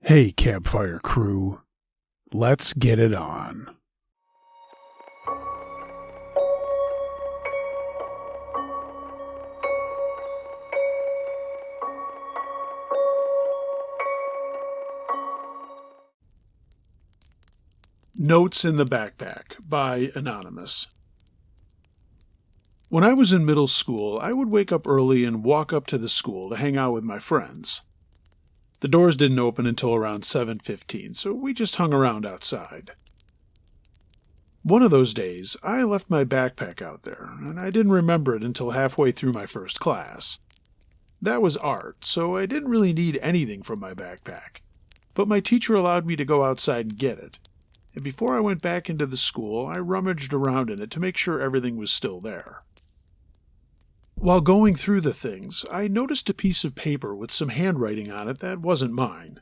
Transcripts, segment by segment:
Hey, campfire crew, let's get it on. Notes in the Backpack by Anonymous. When I was in middle school, I would wake up early and walk up to the school to hang out with my friends. The doors didn't open until around 7:15, so we just hung around outside. One of those days, I left my backpack out there, and I didn't remember it until halfway through my first class. That was art, so I didn't really need anything from my backpack, but my teacher allowed me to go outside and get it. And before I went back into the school, I rummaged around in it to make sure everything was still there. While going through the things, I noticed a piece of paper with some handwriting on it that wasn't mine.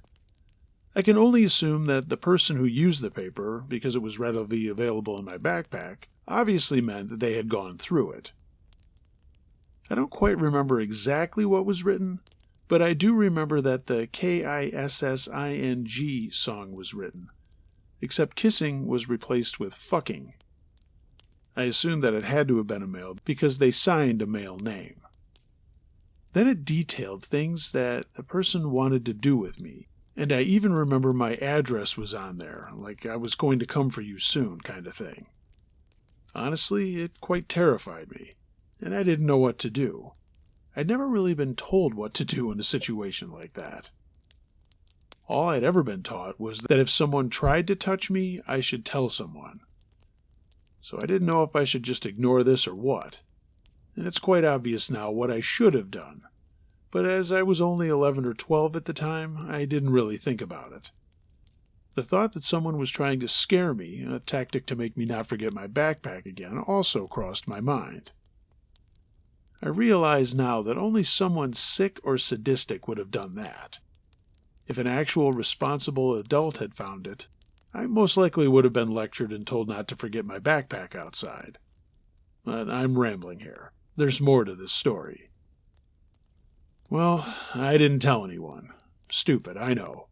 I can only assume that the person who used the paper, because it was readily available in my backpack, obviously meant that they had gone through it. I don't quite remember exactly what was written, but I do remember that the KISSING song was written, except kissing was replaced with fucking. I assumed that it had to have been a male because they signed a male name. Then it detailed things that the person wanted to do with me, and I even remember my address was on there, like I was going to come for you soon kind of thing. Honestly, it quite terrified me, and I didn't know what to do. I'd never really been told what to do in a situation like that. All I'd ever been taught was that if someone tried to touch me, I should tell someone. So I didn't know if I should just ignore this or what. And it's quite obvious now what I should have done. But as I was only 11 or 12 at the time, I didn't really think about it. The thought that someone was trying to scare me, a tactic to make me not forget my backpack again, also crossed my mind. I realize now that only someone sick or sadistic would have done that. If an actual responsible adult had found it, I most likely would have been lectured and told not to forget my backpack outside. But I'm rambling here. There's more to this story. Well, I didn't tell anyone. Stupid, I know.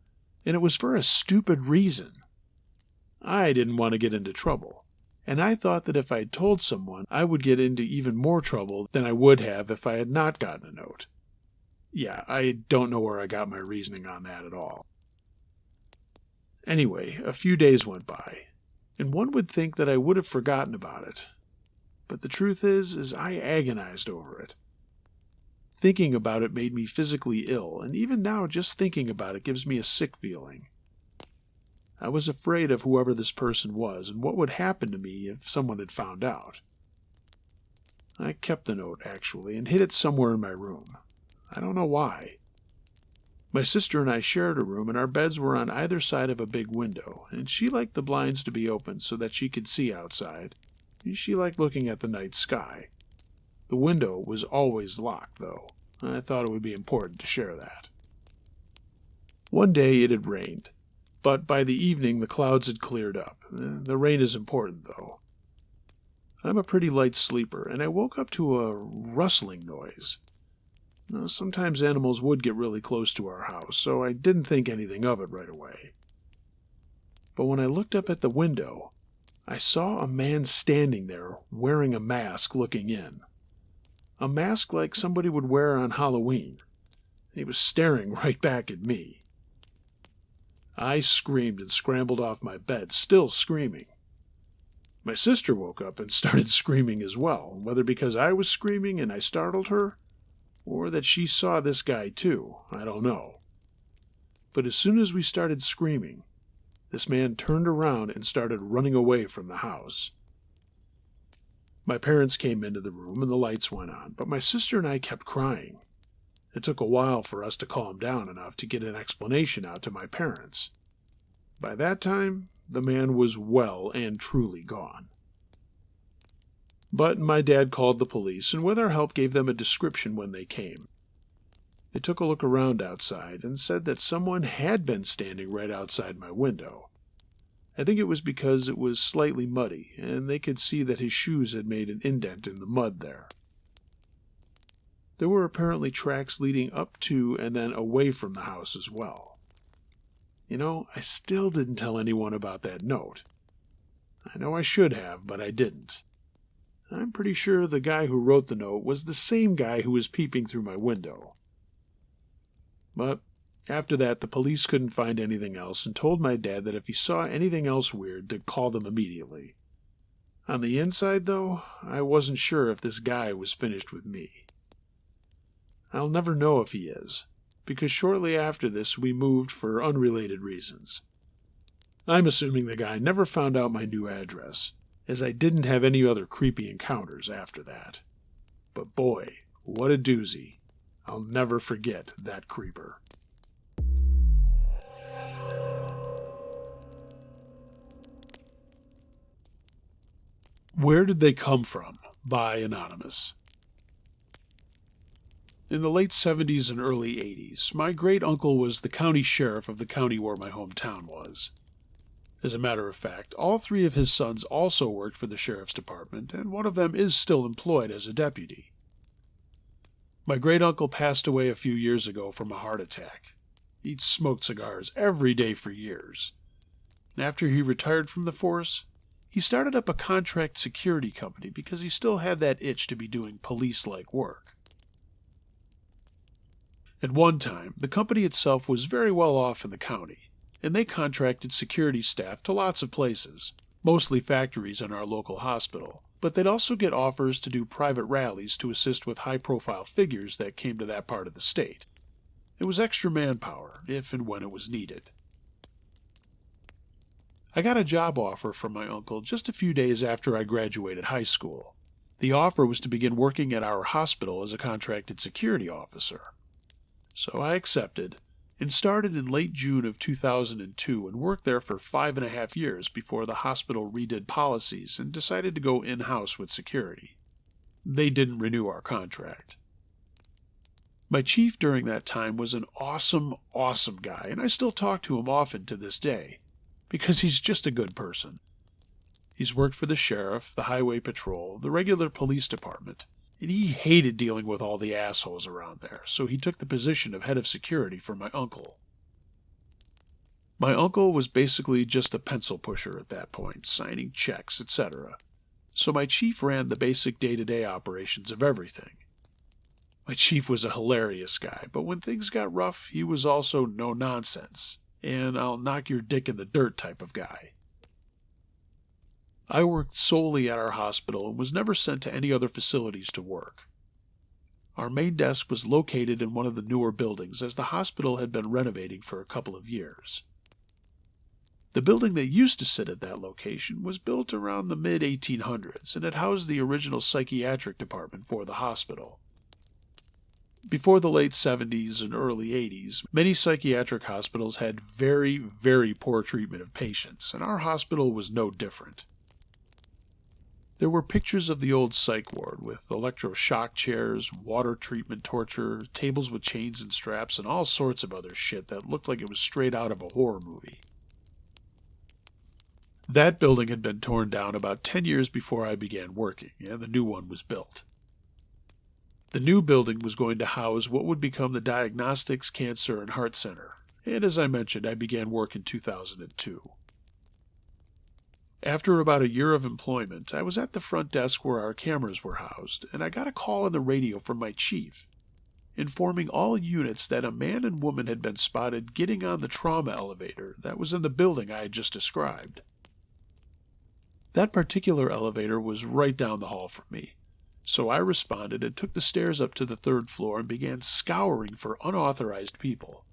And it was for a stupid reason. I didn't want to get into trouble. And I thought that if I'd told someone, I would get into even more trouble than I would have if I had not gotten a note. Yeah, I don't know where I got my reasoning on that at all. Anyway, a few days went by, and one would think that I would have forgotten about it. But the truth is I agonized over it. Thinking about it made me physically ill, and even now just thinking about it gives me a sick feeling. I was afraid of whoever this person was and what would happen to me if someone had found out. I kept the note, actually, and hid it somewhere in my room. I don't know why. My sister and I shared a room, and our beds were on either side of a big window, and she liked the blinds to be open so that she could see outside. She liked looking at the night sky. The window was always locked, though. I thought it would be important to share that. One day it had rained, but by the evening the clouds had cleared up. The rain is important, though. I'm a pretty light sleeper, and I woke up to a rustling noise. Now, sometimes animals would get really close to our house, so I didn't think anything of it right away. But when I looked up at the window, I saw a man standing there wearing a mask looking in. A mask like somebody would wear on Halloween. He was staring right back at me. I screamed and scrambled off my bed, still screaming. My sister woke up and started screaming as well, whether because I was screaming and I startled her, or that she saw this guy too, I don't know. But as soon as we started screaming, this man turned around and started running away from the house. My parents came into the room and the lights went on, but my sister and I kept crying. It took a while for us to calm down enough to get an explanation out to my parents. By that time, the man was well and truly gone. But my dad called the police, and with our help gave them a description when they came. They took a look around outside and said that someone had been standing right outside my window. I think it was because it was slightly muddy, and they could see that his shoes had made an indent in the mud there. There were apparently tracks leading up to and then away from the house as well. I still didn't tell anyone about that note. I know I should have, but I didn't. I'm pretty sure the guy who wrote the note was the same guy who was peeping through my window. But after that, the police couldn't find anything else and told my dad that if he saw anything else weird, to call them immediately. On the inside, though, I wasn't sure if this guy was finished with me. I'll never know if he is, because shortly after this we moved for unrelated reasons. I'm assuming the guy never found out my new address, as I didn't have any other creepy encounters after that. But boy, what a doozy. I'll never forget that creeper. Where Did They Come From? By Anonymous. In the late 70s and early 80s, my great-uncle was the county sheriff of the county where my hometown was. As a matter of fact, all three of his sons also worked for the sheriff's department, and one of them is still employed as a deputy. My great-uncle passed away a few years ago from a heart attack. He'd smoked cigars every day for years. And after he retired from the force, he started up a contract security company because he still had that itch to be doing police-like work. At one time, the company itself was very well off in the county, and they contracted security staff to lots of places, mostly factories and our local hospital, but they'd also get offers to do private rallies to assist with high-profile figures that came to that part of the state. It was extra manpower, if and when it was needed. I got a job offer from my uncle just a few days after I graduated high school. The offer was to begin working at our hospital as a contracted security officer. So I accepted, and started in late June of 2002 and worked there for 5.5 years before the hospital redid policies and decided to go in-house with security. They didn't renew our contract. My chief during that time was an awesome guy, and I still talk to him often to this day, because he's just a good person. He's worked for the sheriff, the highway patrol, the regular police department, and he hated dealing with all the assholes around there, so he took the position of head of security for my uncle. My uncle was basically just a pencil pusher at that point, signing checks, etc. So my chief ran the basic day-to-day operations of everything. My chief was a hilarious guy, but when things got rough, he was also no-nonsense, and I'll knock your dick in the dirt type of guy. I worked solely at our hospital and was never sent to any other facilities to work. Our main desk was located in one of the newer buildings, as the hospital had been renovating for a couple of years. The building that used to sit at that location was built around the mid-1800s, and it housed the original psychiatric department for the hospital. Before the late 70s and early 80s, many psychiatric hospitals had very, very poor treatment of patients, and our hospital was no different. There were pictures of the old psych ward with electroshock chairs, water treatment torture, tables with chains and straps, and all sorts of other shit that looked like it was straight out of a horror movie. That building had been torn down about 10 years before I began working, and the new one was built. The new building was going to house what would become the Diagnostics, Cancer, and Heart Center, and as I mentioned, I began work in 2002. After about a year of employment, I was at the front desk where our cameras were housed, and I got a call on the radio from my chief, informing all units that a man and woman had been spotted getting on the trauma elevator that was in the building I had just described. That particular elevator was right down the hall from me, so I responded and took the stairs up to the 3rd floor and began scouring for unauthorized people.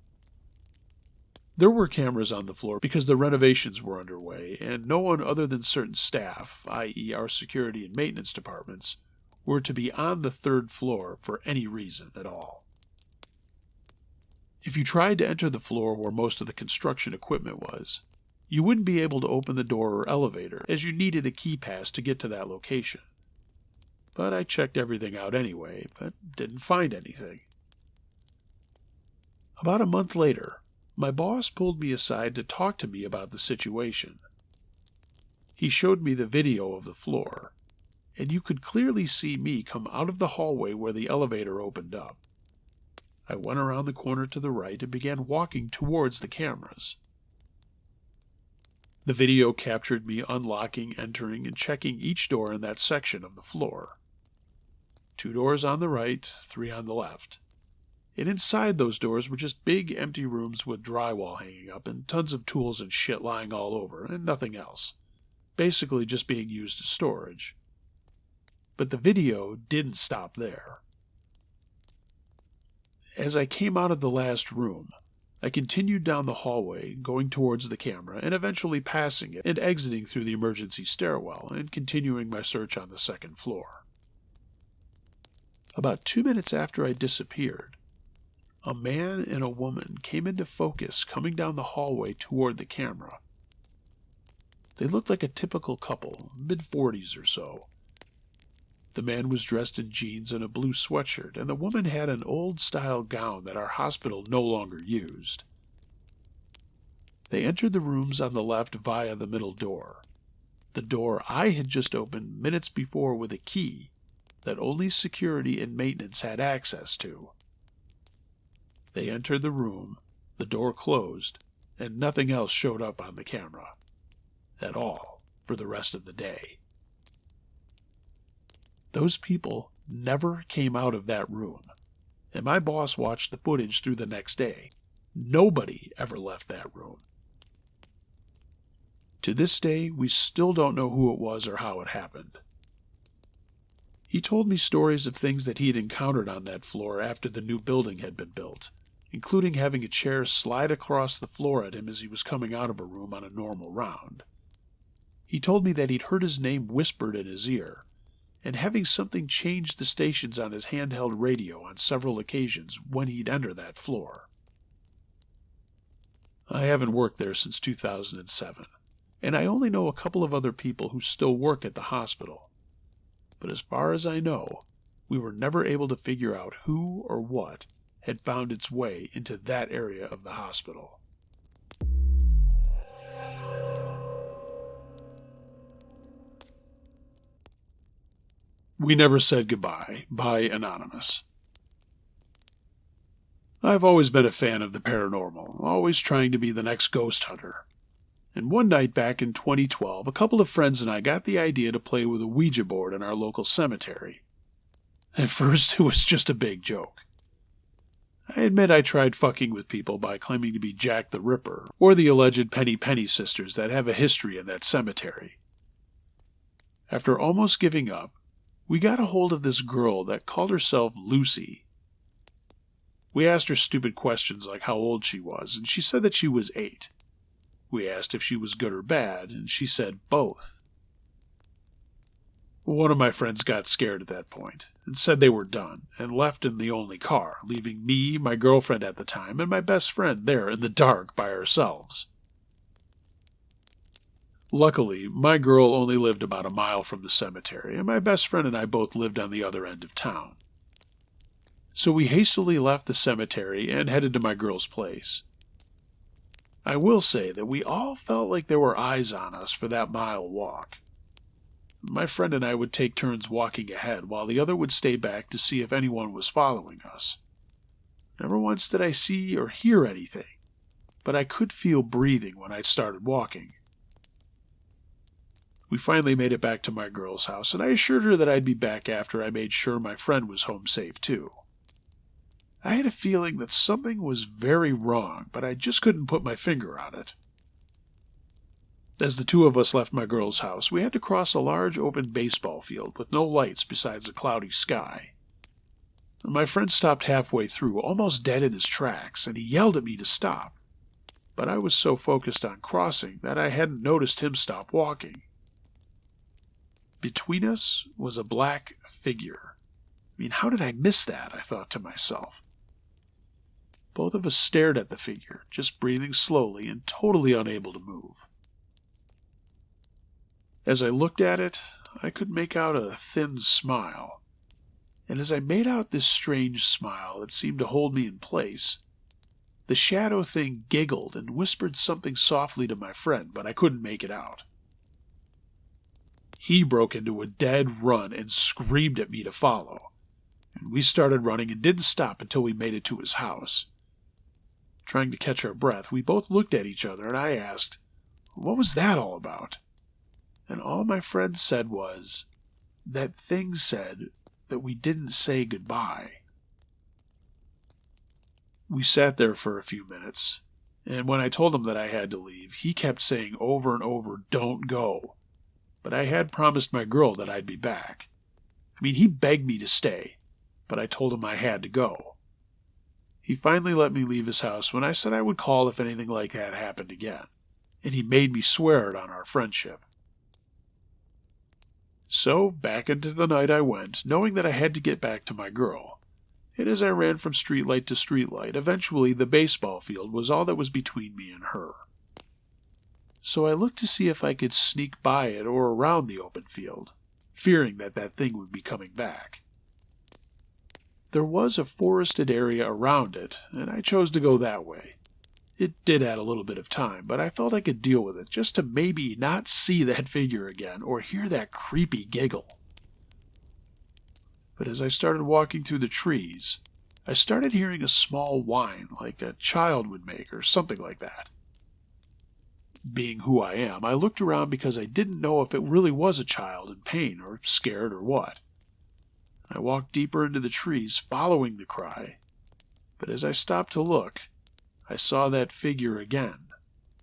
There were cameras on the floor because the renovations were underway, and no one other than certain staff, i.e. our security and maintenance departments, were to be on the 3rd floor for any reason at all. If you tried to enter the floor where most of the construction equipment was, you wouldn't be able to open the door or elevator, as you needed a key pass to get to that location. But I checked everything out anyway, but didn't find anything. About a month later, my boss pulled me aside to talk to me about the situation. He showed me the video of the floor, and you could clearly see me come out of the hallway where the elevator opened up. I went around the corner to the right and began walking towards the cameras. The video captured me unlocking, entering, and checking each door in that section of the floor. 2 doors on the right, 3 on the left. And inside those doors were just big empty rooms with drywall hanging up and tons of tools and shit lying all over and nothing else. Basically just being used as storage. But the video didn't stop there. As I came out of the last room, I continued down the hallway, going towards the camera and eventually passing it and exiting through the emergency stairwell and continuing my search on the 2nd floor. About 2 minutes after I disappeared, a man and a woman came into focus coming down the hallway toward the camera. They looked like a typical couple, mid-40s or so. The man was dressed in jeans and a blue sweatshirt, and the woman had an old-style gown that our hospital no longer used. They entered the rooms on the left via the middle door, the door I had just opened minutes before with a key that only security and maintenance had access to. They entered the room, the door closed, and nothing else showed up on the camera. At all, for the rest of the day. Those people never came out of that room, and my boss watched the footage through the next day. Nobody ever left that room. To this day, we still don't know who it was or how it happened. He told me stories of things that he had encountered on that floor after the new building had been built, including having a chair slide across the floor at him as he was coming out of a room on a normal round. He told me that he'd heard his name whispered in his ear, and having something change the stations on his handheld radio on several occasions when he'd enter that floor. I haven't worked there since 2007, and I only know a couple of other people who still work at the hospital. But as far as I know, we were never able to figure out who or what had found its way into that area of the hospital. We Never Said Goodbye by Anonymous. I've always been a fan of the paranormal, always trying to be the next ghost hunter. And one night back in 2012, a couple of friends and I got the idea to play with a Ouija board in our local cemetery. At first, it was just a big joke. I admit I tried fucking with people by claiming to be Jack the Ripper, or the alleged Penny sisters that have a history in that cemetery. After almost giving up, we got a hold of this girl that called herself Lucy. We asked her stupid questions like how old she was, and she said that she was 8. We asked if she was good or bad, and she said both. One of my friends got scared at that point, and said they were done, and left in the only car, leaving me, my girlfriend at the time, and my best friend there in the dark by ourselves. Luckily, my girl only lived about a mile from the cemetery, and my best friend and I both lived on the other end of town. So we hastily left the cemetery and headed to my girl's place. I will say that we all felt like there were eyes on us for that mile walk. My friend and I would take turns walking ahead, while the other would stay back to see if anyone was following us. Never once did I see or hear anything, but I could feel breathing when I started walking. We finally made it back to my girl's house, and I assured her that I'd be back after I made sure my friend was home safe too. I had a feeling that something was very wrong, but I just couldn't put my finger on it. As the two of us left my girl's house, we had to cross a large open baseball field with no lights besides a cloudy sky. My friend stopped halfway through, almost dead in his tracks, and he yelled at me to stop. But I was so focused on crossing that I hadn't noticed him stop walking. Between us was a black figure. How did I miss that? I thought to myself. Both of us stared at the figure, just breathing slowly and totally unable to move. As I looked at it, I could make out a thin smile. And as I made out this strange smile that seemed to hold me in place, the shadow thing giggled and whispered something softly to my friend, but I couldn't make it out. He broke into a dead run and screamed at me to follow, and we started running and didn't stop until we made it to his house. Trying to catch our breath, we both looked at each other, and I asked, What was that all about? And all my friend said was, that thing said that we didn't say goodbye. We sat there for a few minutes, and when I told him that I had to leave, he kept saying over and over, "Don't go." But I had promised my girl that I'd be back. I mean, he begged me to stay, but I told him I had to go. He finally let me leave his house when I said I would call if anything like that happened again, and he made me swear it on our friendship. So back into the night I went, knowing that I had to get back to my girl. And as I ran from streetlight to streetlight, eventually the baseball field was all that was between me and her. So I looked to see if I could sneak by it or around the open field, fearing that that thing would be coming back. There was a forested area around it, and I chose to go that way. It did add a little bit of time, but I felt I could deal with it just to maybe not see that figure again or hear that creepy giggle. But as I started walking through the trees, I started hearing a small whine like a child would make or something like that. Being who I am, I looked around because I didn't know if it really was a child in pain or scared or what. I walked deeper into the trees, following the cry, but as I stopped to look, I saw that figure again,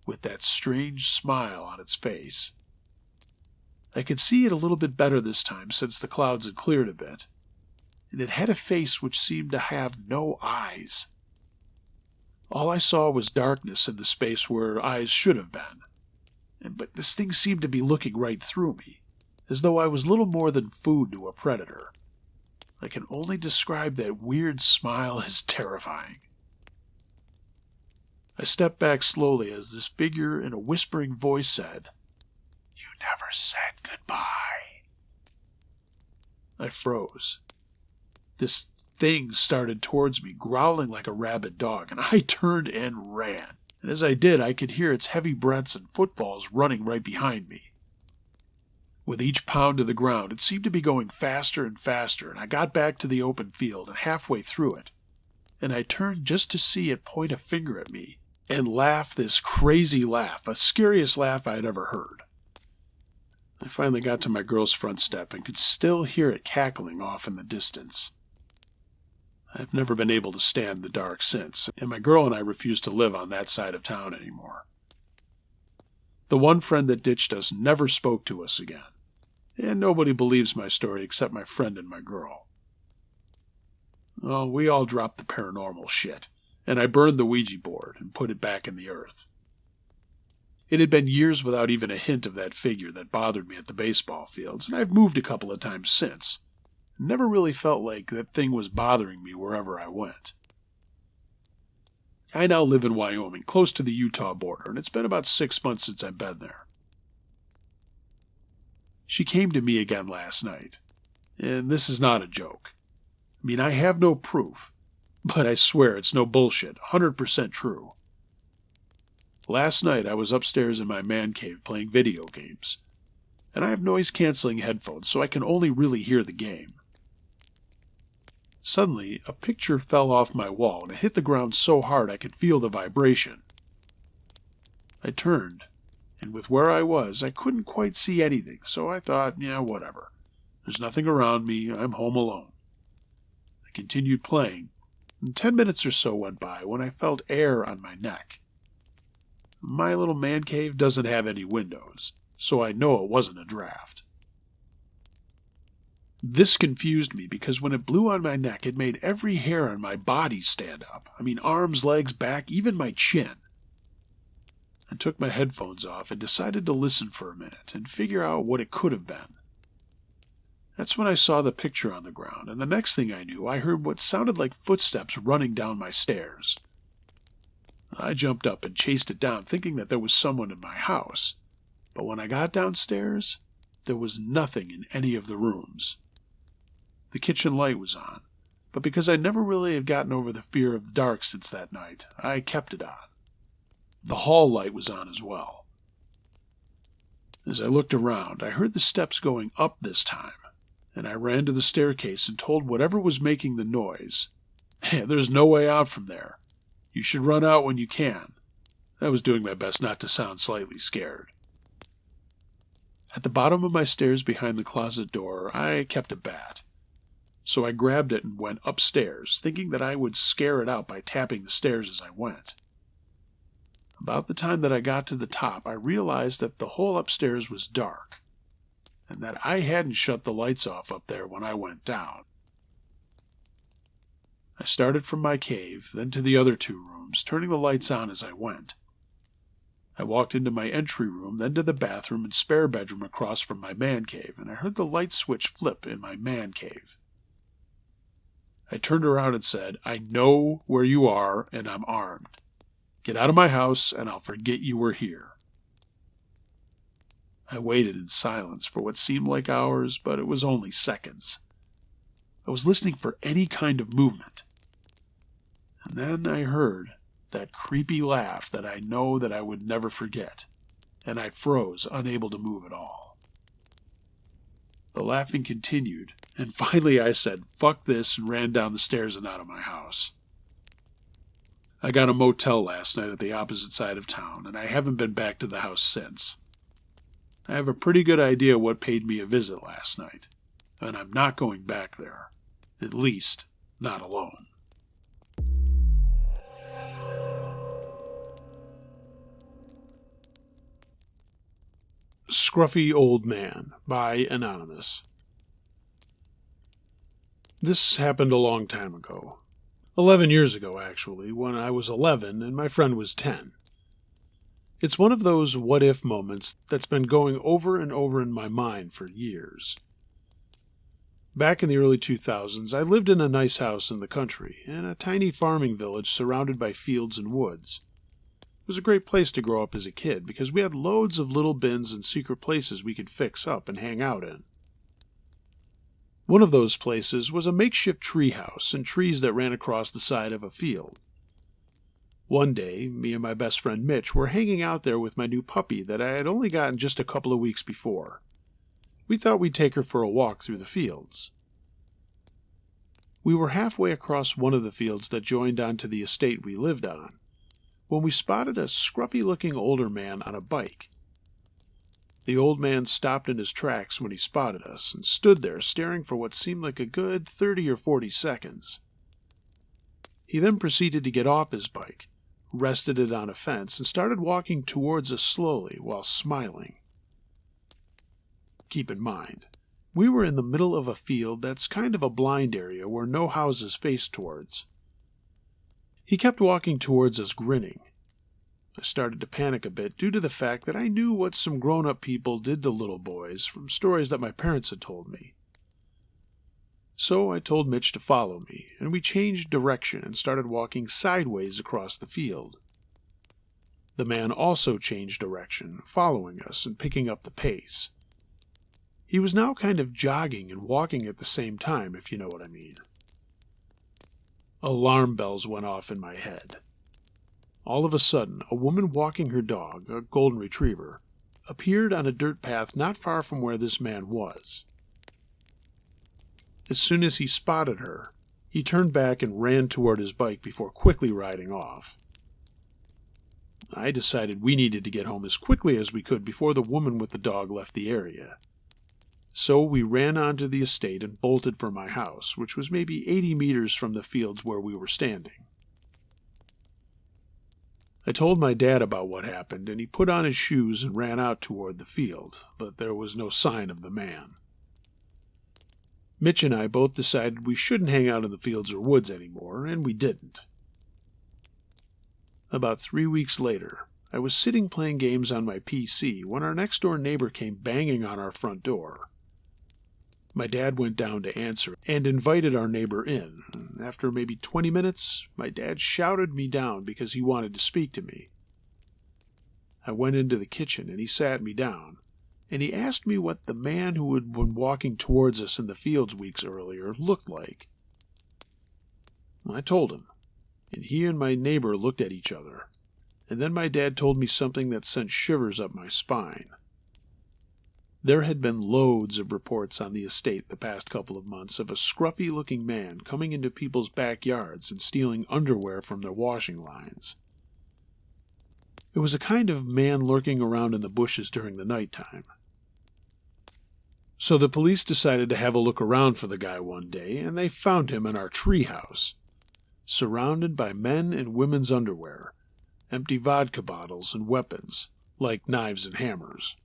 with that strange smile on its face. I could see it a little bit better this time since the clouds had cleared a bit, and it had a face which seemed to have no eyes. All I saw was darkness in the space where eyes should have been, but this thing seemed to be looking right through me, as though I was little more than food to a predator. I can only describe that weird smile as terrifying. I stepped back slowly as this figure in a whispering voice said, "You never said goodbye." I froze. This thing started towards me, growling like a rabid dog, and I turned and ran. And as I did, I could hear its heavy breaths and footfalls running right behind me. With each pound to the ground, it seemed to be going faster and faster, and I got back to the open field and halfway through it, and I turned just to see it point a finger at me and laugh this crazy laugh, the scariest laugh I had ever heard. I finally got to my girl's front step and could still hear it cackling off in the distance. I've never been able to stand the dark since, and my girl and I refuse to live on that side of town anymore. The one friend that ditched us never spoke to us again, and nobody believes my story except my friend and my girl. Oh, we all dropped the paranormal shit, and I burned the Ouija board and put it back in the earth. It had been years without even a hint of that figure that bothered me at the baseball fields, and I've moved a couple of times since. Never really felt like that thing was bothering me wherever I went. I now live in Wyoming, close to the Utah border, and it's been about 6 months since I've been there. She came to me again last night, and this is not a joke. I mean, I have no proof, but I swear it's no bullshit, 100% true. Last night I was upstairs in my man cave playing video games, and I have noise-canceling headphones, so I can only really hear the game. Suddenly, a picture fell off my wall, and it hit the ground so hard I could feel the vibration. I turned, and with where I was, I couldn't quite see anything, so I thought, yeah, whatever. There's nothing around me, I'm home alone. I continued playing, and 10 minutes or so went by when I felt air on my neck. My little man cave doesn't have any windows, so I know it wasn't a draft. This confused me because when it blew on my neck, it made every hair on my body stand up. I mean, arms, legs, back, even my chin. I took my headphones off and decided to listen for a minute and figure out what it could have been. That's when I saw the picture on the ground, and the next thing I knew, I heard what sounded like footsteps running down my stairs. I jumped up and chased it down, thinking that there was someone in my house. But when I got downstairs, there was nothing in any of the rooms. The kitchen light was on, but because I never really had gotten over the fear of the dark since that night, I kept it on. The hall light was on as well. As I looked around, I heard the steps going up this time, and I ran to the staircase and told whatever was making the noise, "Hey, there's no way out from there. You should run out when you can. I was doing my best not to sound slightly scared. At the bottom of my stairs behind the closet door, I kept a bat. So I grabbed it and went upstairs, thinking that I would scare it out by tapping the stairs as I went. About the time that I got to the top, I realized that the whole upstairs was dark, and that I hadn't shut the lights off up there when I went down. I started from my cave, then to the other two rooms, turning the lights on as I went. I walked into my entry room, then to the bathroom and spare bedroom across from my man cave, and I heard the light switch flip in my man cave. I turned around and said, "I know where you are, and I'm armed. Get out of my house, and I'll forget you were here." I waited in silence for what seemed like hours, but it was only seconds. I was listening for any kind of movement. And then I heard that creepy laugh that I know that I would never forget, and I froze, unable to move at all. The laughing continued, and finally I said, "Fuck this," and ran down the stairs and out of my house. I got a motel last night at the opposite side of town, and I haven't been back to the house since. I have a pretty good idea what paid me a visit last night, and I'm not going back there. At least, not alone. Scruffy Old Man by Anonymous. This happened a long time ago. 11 years ago, actually, when I was 11 and my friend was 10. It's one of those what-if moments that's been going over and over in my mind for years. Back in the early 2000s, I lived in a nice house in the country, in a tiny farming village surrounded by fields and woods. It was a great place to grow up as a kid because we had loads of little bins and secret places we could fix up and hang out in. One of those places was a makeshift tree house and trees that ran across the side of a field. One day, me and my best friend Mitch were hanging out there with my new puppy that I had only gotten just a couple of weeks before. We thought we'd take her for a walk through the fields. We were halfway across one of the fields that joined onto the estate we lived on, when we spotted a scruffy-looking older man on a bike. The old man stopped in his tracks when he spotted us and stood there staring for what seemed like a good 30 or 40 seconds. He then proceeded to get off his bike, rested it on a fence, and started walking towards us slowly while smiling. Keep in mind, we were in the middle of a field that's kind of a blind area where no houses face towards. He kept walking towards us grinning. I started to panic a bit due to the fact that I knew what some grown-up people did to little boys from stories that my parents had told me. So I told Mitch to follow me, and we changed direction and started walking sideways across the field. The man also changed direction, following us and picking up the pace. He was now kind of jogging and walking at the same time, if you know what I mean. Alarm bells went off in my head. All of a sudden, a woman walking her dog, a golden retriever, appeared on a dirt path not far from where this man was. As soon as he spotted her, he turned back and ran toward his bike before quickly riding off. I decided we needed to get home as quickly as we could before the woman with the dog left the area. So we ran onto the estate and bolted for my house, which was maybe 80 meters from the fields where we were standing. I told my dad about what happened, and he put on his shoes and ran out toward the field, but there was no sign of the man. Mitch and I both decided we shouldn't hang out in the fields or woods anymore, and we didn't. About 3 weeks later, I was sitting playing games on my PC when our next-door neighbor came banging on our front door. My dad went down to answer and invited our neighbor in. After maybe 20 minutes, my dad shouted me down because he wanted to speak to me. I went into the kitchen and he sat me down, and he asked me what the man who had been walking towards us in the fields weeks earlier looked like. I told him, and he and my neighbor looked at each other, and then my dad told me something that sent shivers up my spine. There had been loads of reports on the estate the past couple of months of a scruffy-looking man coming into people's backyards and stealing underwear from their washing lines. It was a kind of man lurking around in the bushes during the nighttime. So the police decided to have a look around for the guy one day, and they found him in our treehouse, surrounded by men and women's underwear, empty vodka bottles, and weapons, like knives and hammers.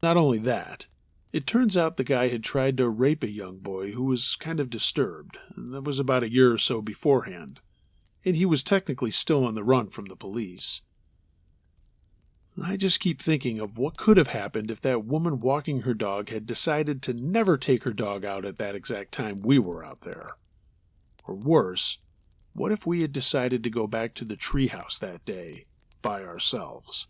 Not only that, it turns out the guy had tried to rape a young boy who was kind of disturbed, and that was about a year or so beforehand, and he was technically still on the run from the police. I just keep thinking of what could have happened if that woman walking her dog had decided to never take her dog out at that exact time we were out there. Or worse, what if we had decided to go back to the treehouse that day by ourselves?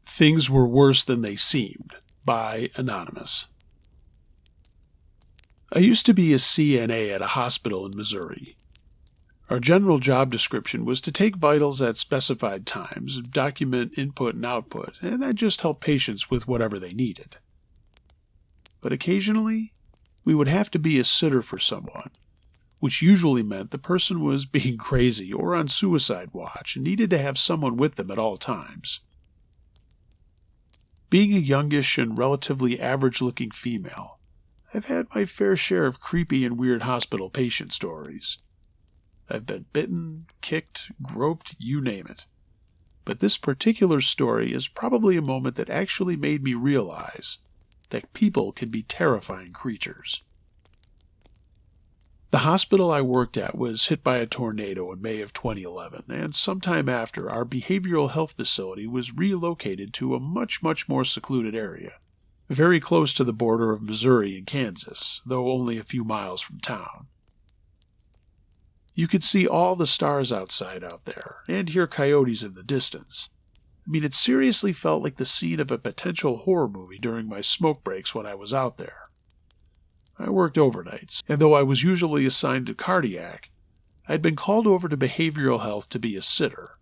Things Were Worse Than They Seemed by Anonymous. I used to be a CNA at a hospital in Missouri. Our general job description was to take vitals at specified times, document input and output, and then just help patients with whatever they needed. But occasionally, we would have to be a sitter for someone, which usually meant the person was being crazy or on suicide watch and needed to have someone with them at all times. Being a youngish and relatively average-looking female, I've had my fair share of creepy and weird hospital patient stories. I've been bitten, kicked, groped, you name it. But this particular story is probably a moment that actually made me realize that people can be terrifying creatures. The hospital I worked at was hit by a tornado in May of 2011, and sometime after, our behavioral health facility was relocated to a much more secluded area, very close to the border of Missouri and Kansas, though only a few miles from town. You could see all the stars outside out there, and hear coyotes in the distance. I mean, it seriously felt like the scene of a potential horror movie during my smoke breaks when I was out there. I worked overnights, and though I was usually assigned to cardiac, I'd been called over to behavioral health to be a sitter,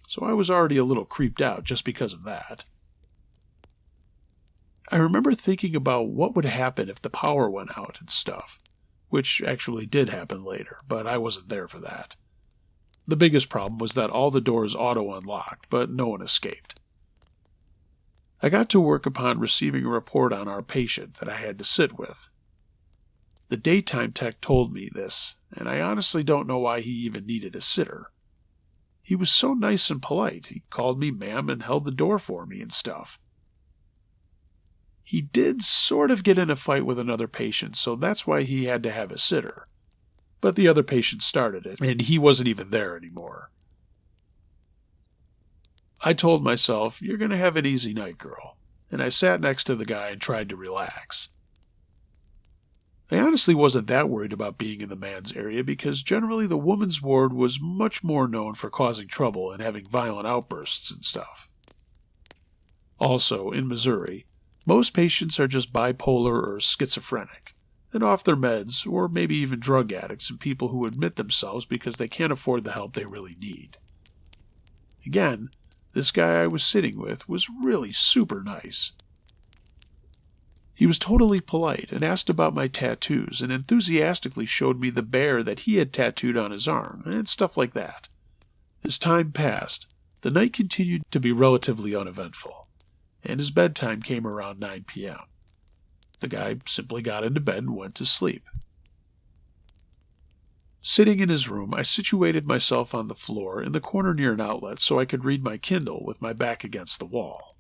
so I was already a little creeped out just because of that. I remember thinking about what would happen if the power went out and stuff, which actually did happen later, but I wasn't there for that. The biggest problem was that all the doors auto-unlocked, but no one escaped. I got to work upon receiving a report on our patient that I had to sit with. The daytime tech told me this, and I honestly don't know why he even needed a sitter. He was so nice and polite. He called me ma'am and held the door for me and stuff. He did sort of get in a fight with another patient, so that's why he had to have a sitter. But the other patient started it, and he wasn't even there anymore. I told myself, "You're going to have an easy night, girl," and I sat next to the guy and tried to relax. I honestly wasn't that worried about being in the man's area because generally the woman's ward was much more known for causing trouble and having violent outbursts and stuff. Also, in Missouri, most patients are just bipolar or schizophrenic, and off their meds, or maybe even drug addicts and people who admit themselves because they can't afford the help they really need. Again, this guy I was sitting with was really super nice. He was totally polite and asked about my tattoos and enthusiastically showed me the bear that he had tattooed on his arm and stuff like that. As time passed, the night continued to be relatively uneventful, and his bedtime came around 9 p.m. The guy simply got into bed and went to sleep. Sitting in his room, I situated myself on the floor in the corner near an outlet so I could read my Kindle with my back against the wall.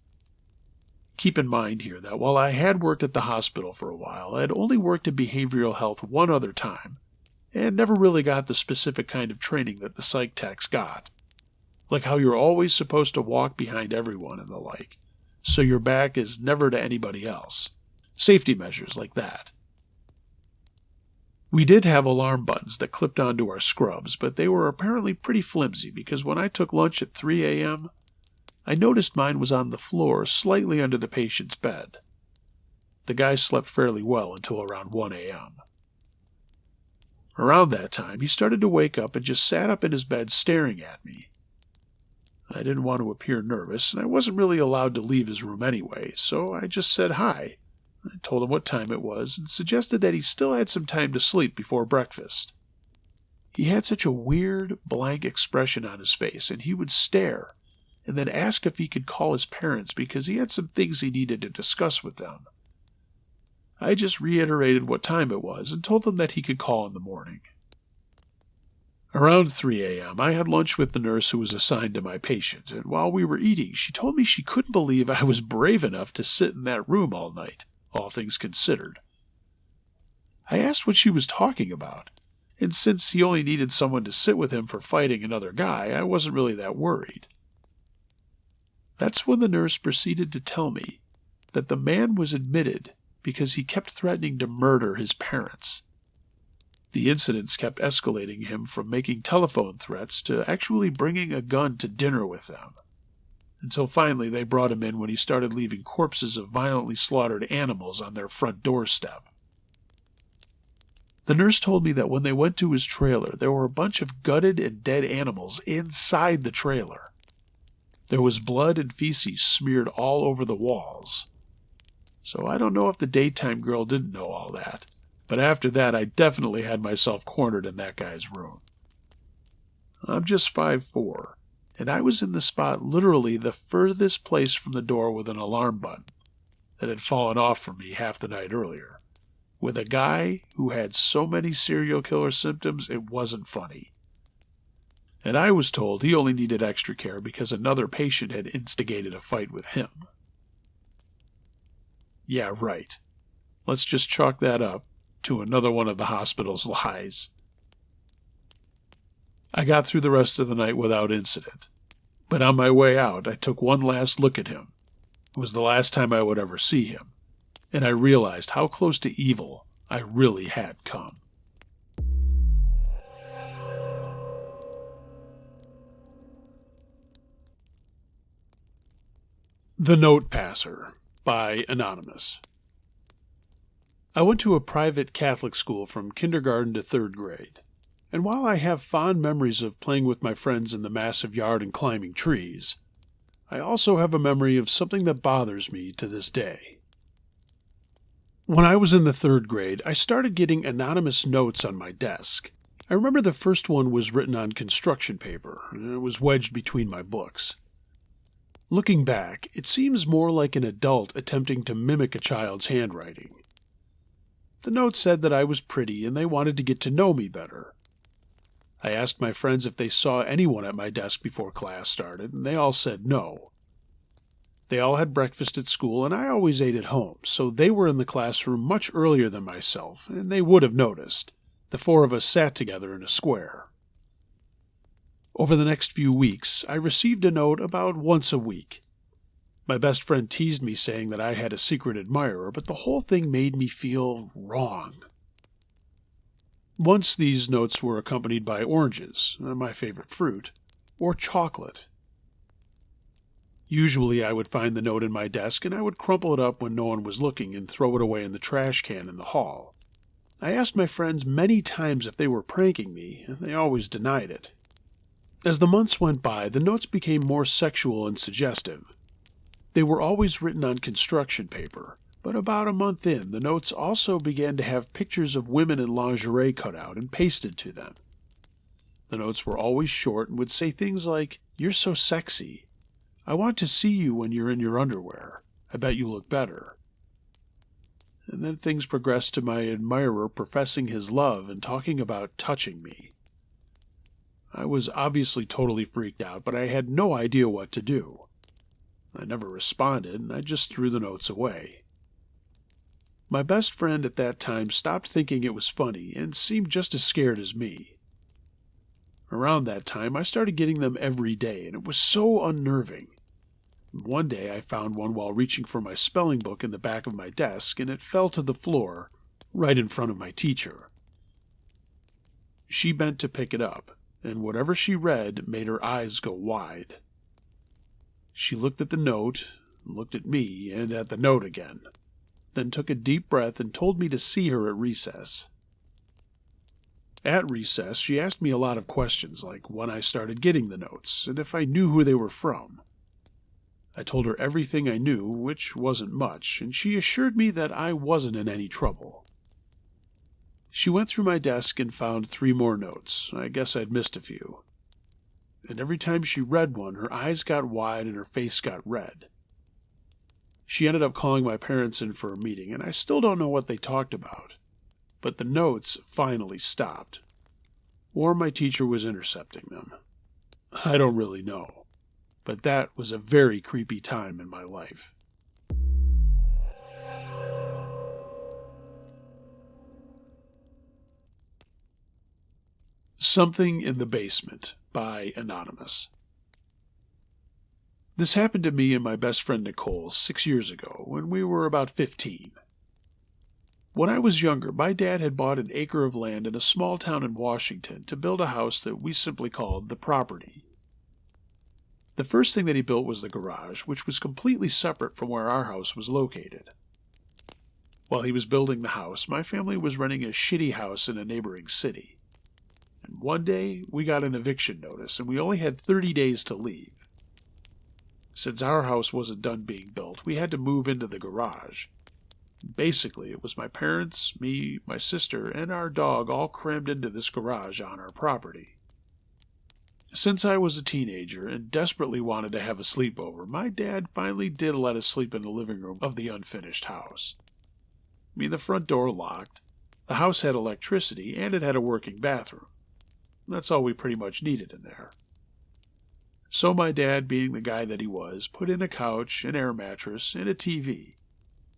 Keep in mind here that while I had worked at the hospital for a while, I had only worked in behavioral health one other time, and never really got the specific kind of training that the psych techs got. Like how you're always supposed to walk behind everyone and the like, so your back is never to anybody else. Safety measures like that. We did have alarm buttons that clipped onto our scrubs, but they were apparently pretty flimsy because when I took lunch at 3 a.m., I noticed mine was on the floor slightly under the patient's bed. The guy slept fairly well until around 1 a.m. Around that time, he started to wake up and just sat up in his bed staring at me. I didn't want to appear nervous, and I wasn't really allowed to leave his room anyway, so I just said hi, I told him what time it was and suggested that he still had some time to sleep before breakfast. He had such a weird, blank expression on his face, and he would stare and then ask if he could call his parents because he had some things he needed to discuss with them. I just reiterated what time it was and told him that he could call in the morning. Around 3 a.m., I had lunch with the nurse who was assigned to my patient, and while we were eating, she told me she couldn't believe I was brave enough to sit in that room all night, all things considered. I asked what she was talking about, and since he only needed someone to sit with him for fighting another guy, I wasn't really that worried. That's when the nurse proceeded to tell me that the man was admitted because he kept threatening to murder his parents. The incidents kept escalating him from making telephone threats to actually bringing a gun to dinner with them, until finally they brought him in when he started leaving corpses of violently slaughtered animals on their front doorstep. The nurse told me that when they went to his trailer, there were a bunch of gutted and dead animals inside the trailer. There was blood and feces smeared all over the walls. So I don't know if the daytime girl didn't know all that, but after that I definitely had myself cornered in that guy's room. I'm just 5'4", and I was in the spot literally the furthest place from the door with an alarm button that had fallen off from me half the night earlier, with a guy who had so many serial killer symptoms it wasn't funny. And I was told he only needed extra care because another patient had instigated a fight with him. Yeah, right. Let's just chalk that up to another one of the hospital's lies. I got through the rest of the night without incident, but on my way out I took one last look at him. It was the last time I would ever see him, and I realized how close to evil I really had come. The Note Passer by Anonymous. I went to a private Catholic school from kindergarten to 3rd grade, and while I have fond memories of playing with my friends in the massive yard and climbing trees, I also have a memory of something that bothers me to this day. When I was in the 3rd grade, I started getting anonymous notes on my desk. I remember the first one was written on construction paper, and it was wedged between my books. Looking back, it seems more like an adult attempting to mimic a child's handwriting. The note said that I was pretty and they wanted to get to know me better. I asked my friends if they saw anyone at my desk before class started, and they all said no. They all had breakfast at school, and I always ate at home, so they were in the classroom much earlier than myself, and they would have noticed. The 4 of us sat together in a square. Over the next few weeks, I received a note about once a week. My best friend teased me saying that I had a secret admirer, but the whole thing made me feel wrong. Once these notes were accompanied by oranges, my favorite fruit, or chocolate. Usually I would find the note in my desk and I would crumple it up when no one was looking and throw it away in the trash can in the hall. I asked my friends many times if they were pranking me, and they always denied it. As the months went by, the notes became more sexual and suggestive. They were always written on construction paper, but about a month in, the notes also began to have pictures of women in lingerie cut out and pasted to them. The notes were always short and would say things like, "You're so sexy. I want to see you when you're in your underwear. I bet you look better." And then things progressed to my admirer professing his love and talking about touching me. I was obviously totally freaked out, but I had no idea what to do. I never responded, and I just threw the notes away. My best friend at that time stopped thinking it was funny and seemed just as scared as me. Around that time, I started getting them every day, and it was so unnerving. One day I found one while reaching for my spelling book in the back of my desk, and it fell to the floor, right in front of my teacher. She bent to pick it up, and whatever she read made her eyes go wide. She looked at the note, looked at me, and at the note again, then took a deep breath and told me to see her at recess. At recess, she asked me a lot of questions, like when I started getting the notes, and if I knew who they were from. I told her everything I knew, which wasn't much, and she assured me that I wasn't in any trouble. She went through my desk and found 3 more notes. I guess I'd missed a few. And every time she read one, her eyes got wide and her face got red. She ended up calling my parents in for a meeting, and I still don't know what they talked about. But the notes finally stopped. Or my teacher was intercepting them. I don't really know. But that was a very creepy time in my life. Something in the Basement by Anonymous. This happened to me and my best friend Nicole 6 years ago when we were about 15. When I was younger, my dad had bought an acre of land in a small town in Washington to build a house that we simply called the property. The first thing that he built was the garage, which was completely separate from where our house was located. While he was building the house, my family was renting a shitty house in a neighboring city. And one day, we got an eviction notice, and we only had 30 days to leave. Since our house wasn't done being built, we had to move into the garage. Basically, it was my parents, me, my sister, and our dog all crammed into this garage on our property. Since I was a teenager and desperately wanted to have a sleepover, my dad finally did let us sleep in the living room of the unfinished house. The front door locked, the house had electricity, and it had a working bathroom. That's all we pretty much needed in there. So my dad, being the guy that he was, put in a couch, an air mattress, and a TV.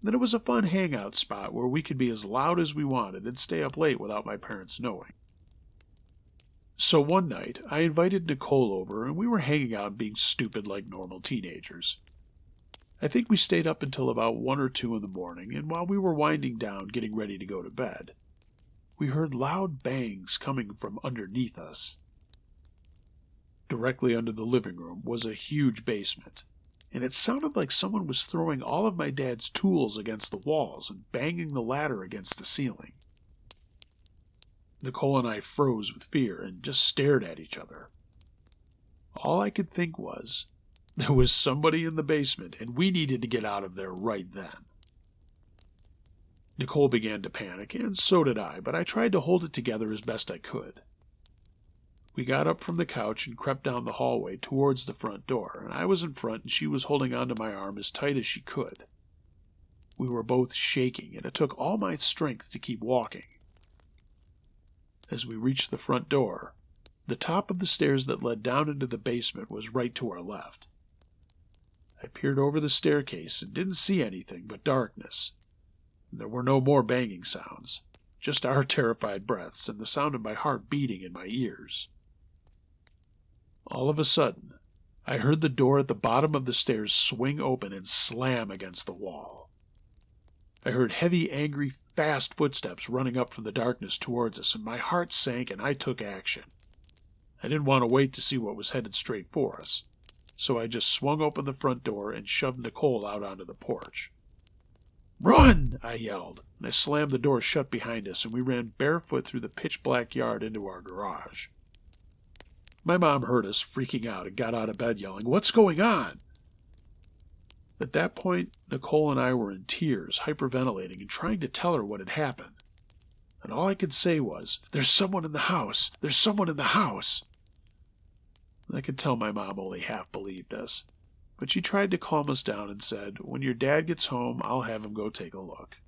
Then it was a fun hangout spot where we could be as loud as we wanted and stay up late without my parents knowing. So one night, I invited Nicole over, and we were hanging out being stupid like normal teenagers. I think we stayed up until about 1 or 2 in the morning, and while we were winding down getting ready to go to bed, we heard loud bangs coming from underneath us. Directly under the living room was a huge basement, and it sounded like someone was throwing all of my dad's tools against the walls and banging the ladder against the ceiling. Nicole and I froze with fear and just stared at each other. All I could think was, there was somebody in the basement and we needed to get out of there right then. Nicole began to panic, and so did I, but I tried to hold it together as best I could. We got up from the couch and crept down the hallway towards the front door, and I was in front and she was holding onto my arm as tight as she could. We were both shaking, and it took all my strength to keep walking. As we reached the front door, the top of the stairs that led down into the basement was right to our left. I peered over the staircase and didn't see anything but darkness. There were no more banging sounds, just our terrified breaths and the sound of my heart beating in my ears. All of a sudden, I heard the door at the bottom of the stairs swing open and slam against the wall. I heard heavy, angry, fast footsteps running up from the darkness towards us, and my heart sank and I took action. I didn't want to wait to see what was headed straight for us, so I just swung open the front door and shoved Nicole out onto the porch. "Run!" I yelled, and I slammed the door shut behind us, and we ran barefoot through the pitch-black yard into our garage. My mom heard us, freaking out, and got out of bed yelling, "What's going on?" At that point, Nicole and I were in tears, hyperventilating, and trying to tell her what had happened. And all I could say was, "There's someone in the house! There's someone in the house!" I could tell my mom only half believed us, but she tried to calm us down and said, "When your dad gets home, I'll have him go take a look."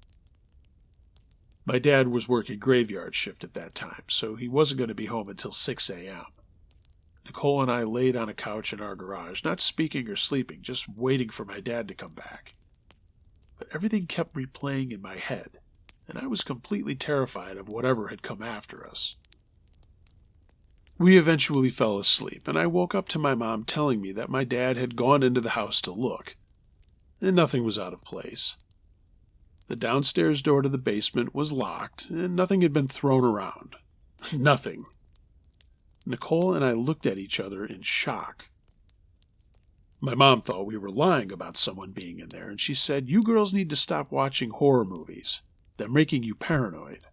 My dad was working graveyard shift at that time, so he wasn't going to be home until 6 a.m. Nicole and I laid on a couch in our garage, not speaking or sleeping, just waiting for my dad to come back. But everything kept replaying in my head, and I was completely terrified of whatever had come after us. We eventually fell asleep, and I woke up to my mom telling me that my dad had gone into the house to look, and nothing was out of place. The downstairs door to the basement was locked, and nothing had been thrown around. Nothing. Nicole and I looked at each other in shock. My mom thought we were lying about someone being in there, and she said, "You girls need to stop watching horror movies. They're making you paranoid."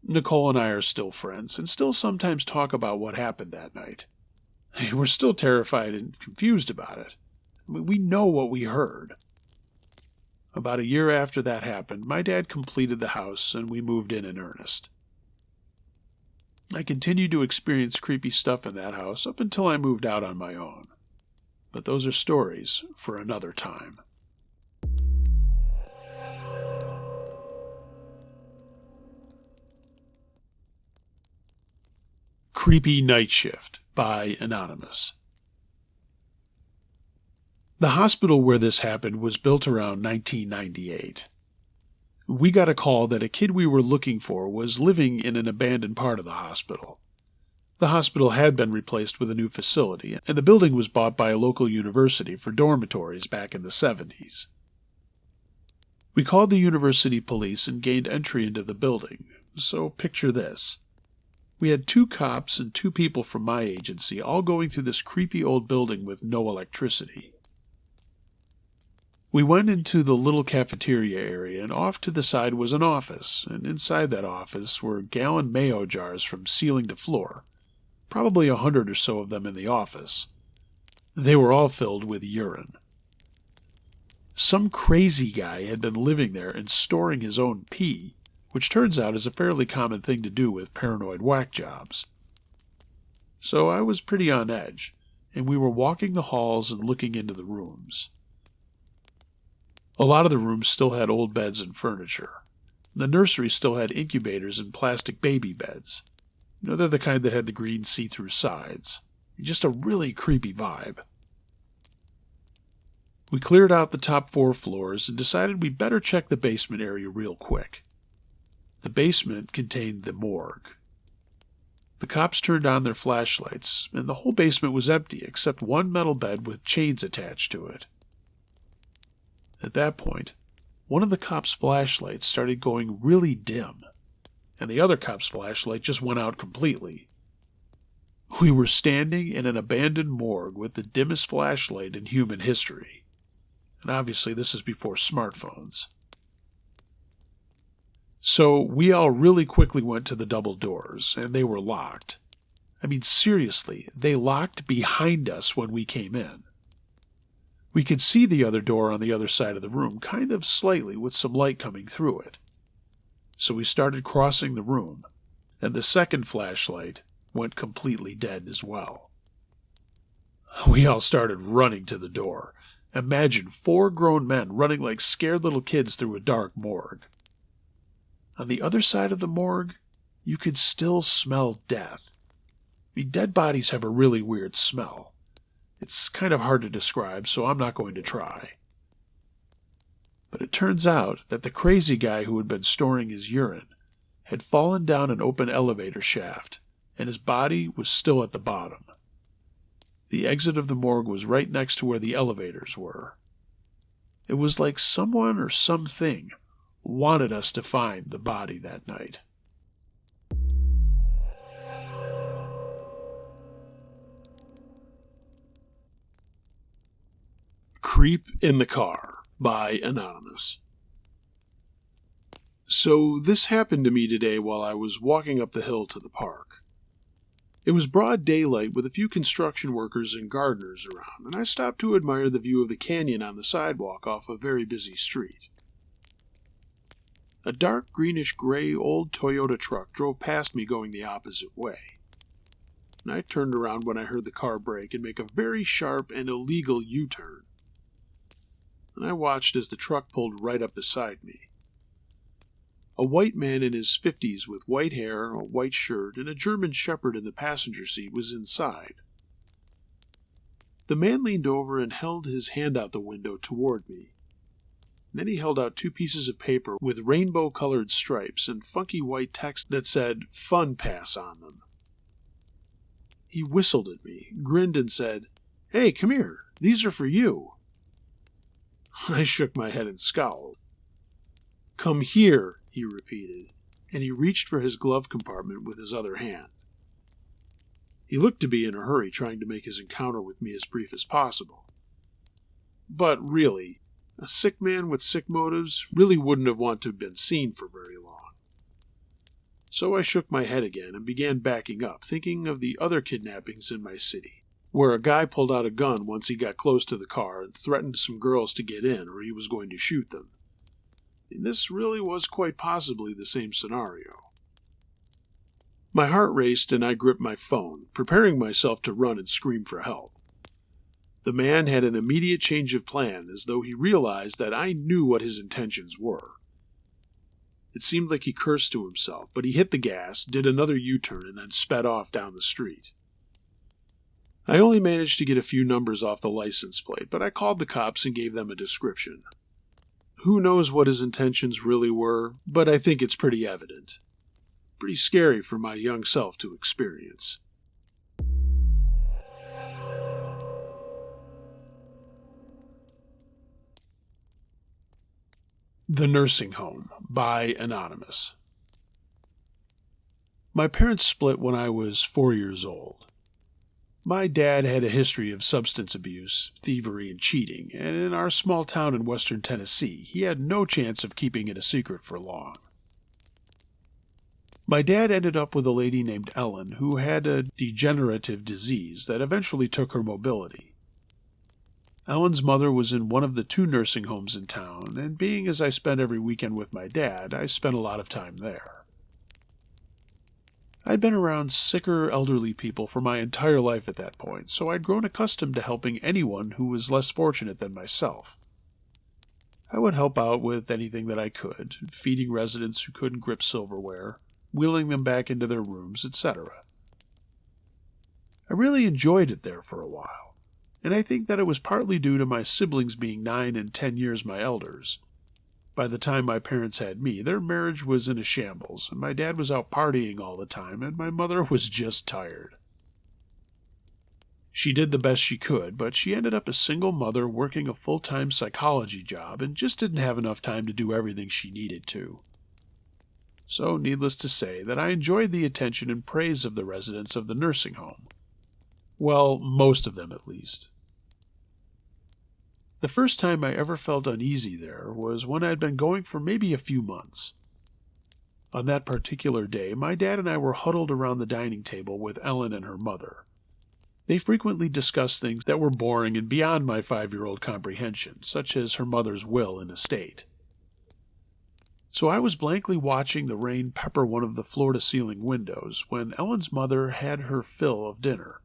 Nicole and I are still friends, and still sometimes talk about what happened that night. We're still terrified and confused about it, We know what we heard. About a year after that happened, my dad completed the house and we moved in earnest. I continued to experience creepy stuff in that house up until I moved out on my own. But those are stories for another time. Creepy Night Shift by Anonymous. The hospital where this happened was built around 1998. We got a call that a kid we were looking for was living in an abandoned part of the hospital. The hospital had been replaced with a new facility, and the building was bought by a local university for dormitories back in the 70s. We called the university police and gained entry into the building, so picture this. We had 2 cops and 2 people from my agency all going through this creepy old building with no electricity. We went into the little cafeteria area, and off to the side was an office, and inside that office were gallon mayo jars from ceiling to floor, probably 100 or so of them in the office. They were all filled with urine. Some crazy guy had been living there and storing his own pee, which turns out is a fairly common thing to do with paranoid whack jobs. So I was pretty on edge, and we were walking the halls and looking into the rooms. A lot of the rooms still had old beds and furniture. The nursery still had incubators and plastic baby beds. They're the kind that had the green see-through sides. Just a really creepy vibe. We cleared out the top 4 floors and decided we'd better check the basement area real quick. The basement contained the morgue. The cops turned on their flashlights, and the whole basement was empty except one metal bed with chains attached to it. At that point, one of the cops' flashlights started going really dim, and the other cop's flashlight just went out completely. We were standing in an abandoned morgue with the dimmest flashlight in human history. And obviously this is before smartphones. So we all really quickly went to the double doors, and they were locked. I mean, seriously, they locked behind us when we came in. We could see the other door on the other side of the room, kind of slightly, with some light coming through it. So we started crossing the room, and the second flashlight went completely dead as well. We all started running to the door. Imagine 4 grown men running like scared little kids through a dark morgue. On the other side of the morgue, you could still smell death. I mean, dead bodies have a really weird smell. It's kind of hard to describe, so I'm not going to try. But it turns out that the crazy guy who had been storing his urine had fallen down an open elevator shaft, and his body was still at the bottom. The exit of the morgue was right next to where the elevators were. It was like someone or something wanted us to find the body that night. Creep in the Car by Anonymous. So this happened to me today while I was walking up the hill to the park. It was broad daylight with a few construction workers and gardeners around, and I stopped to admire the view of the canyon on the sidewalk off a very busy street. A dark greenish-gray old Toyota truck drove past me going the opposite way, and I turned around when I heard the car brake and make a very sharp and illegal U-turn. And I watched as the truck pulled right up beside me. A white man in his 50s with white hair, a white shirt, and a German shepherd in the passenger seat was inside. The man leaned over and held his hand out the window toward me. Then he held out 2 pieces of paper with rainbow-colored stripes and funky white text that said "Fun Pass" on them. He whistled at me, grinned, and said, "Hey, come here. These are for you." I shook my head and scowled. "Come here," he repeated, and he reached for his glove compartment with his other hand. He looked to be in a hurry, trying to make his encounter with me as brief as possible. But really, a sick man with sick motives really wouldn't have wanted to have been seen for very long. So I shook my head again and began backing up, thinking of the other kidnappings in my city. where a guy pulled out a gun once he got close to the car and threatened some girls to get in or he was going to shoot them. And this really was quite possibly the same scenario. My heart raced and I gripped my phone, preparing myself to run and scream for help. The man had an immediate change of plan, as though he realized that I knew what his intentions were. It seemed like he cursed to himself, but he hit the gas, did another U-turn, and then sped off down the street. I only managed to get a few numbers off the license plate, but I called the cops and gave them a description. Who knows what his intentions really were, but I think it's pretty evident. Pretty scary for my young self to experience. The Nursing Home by Anonymous. My parents split when I was 4 years old. My dad had a history of substance abuse, thievery, and cheating, and in our small town in western Tennessee, he had no chance of keeping it a secret for long. My dad ended up with a lady named Ellen who had a degenerative disease that eventually took her mobility. Ellen's mother was in one of the 2 nursing homes in town, and being as I spent every weekend with my dad, I spent a lot of time there. I'd been around sicker elderly people for my entire life at that point, so I'd grown accustomed to helping anyone who was less fortunate than myself. I would help out with anything that I could, feeding residents who couldn't grip silverware, wheeling them back into their rooms, etc. I really enjoyed it there for a while, and I think that it was partly due to my siblings being 9 and 10 years my elders. By the time my parents had me, their marriage was in a shambles, and my dad was out partying all the time, and my mother was just tired. She did the best she could, but she ended up a single mother working a full-time psychology job and just didn't have enough time to do everything she needed to. So, needless to say, that I enjoyed the attention and praise of the residents of the nursing home. Well, most of them at least. The first time I ever felt uneasy there was when I had been going for maybe a few months. On that particular day, my dad and I were huddled around the dining table with Ellen and her mother. They frequently discussed things that were boring and beyond my 5-year-old comprehension, such as her mother's will and estate. So I was blankly watching the rain pepper one of the floor-to-ceiling windows when Ellen's mother had her fill of dinner.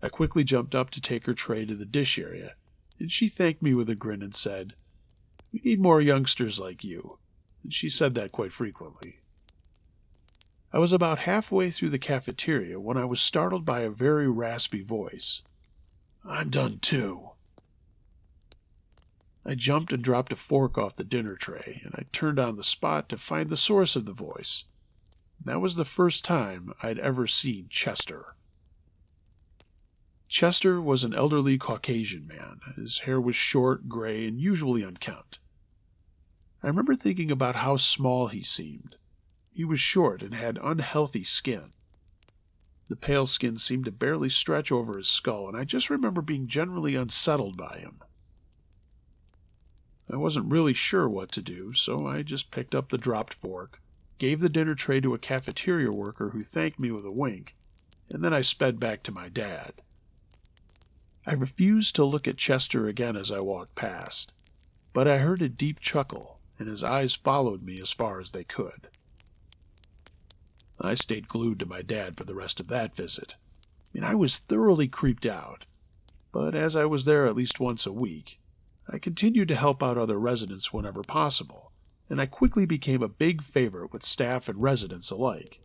I quickly jumped up to take her tray to the dish area, and she thanked me with a grin and said, "We need more youngsters like you," and she said that quite frequently. I was about halfway through the cafeteria when I was startled by a very raspy voice. "I'm done too." I jumped and dropped a fork off the dinner tray, and I turned on the spot to find the source of the voice. That was the first time I'd ever seen Chester. Chester was an elderly Caucasian man. His hair was short, gray, and usually unkempt. I remember thinking about how small he seemed. He was short and had unhealthy skin. The pale skin seemed to barely stretch over his skull, and I just remember being generally unsettled by him. I wasn't really sure what to do, so I just picked up the dropped fork, gave the dinner tray to a cafeteria worker who thanked me with a wink, and then I sped back to my dad. I refused to look at Chester again as I walked past, but I heard a deep chuckle, and his eyes followed me as far as they could. I stayed glued to my dad for the rest of that visit. I was thoroughly creeped out, but as I was there at least once a week, I continued to help out other residents whenever possible, and I quickly became a big favorite with staff and residents alike.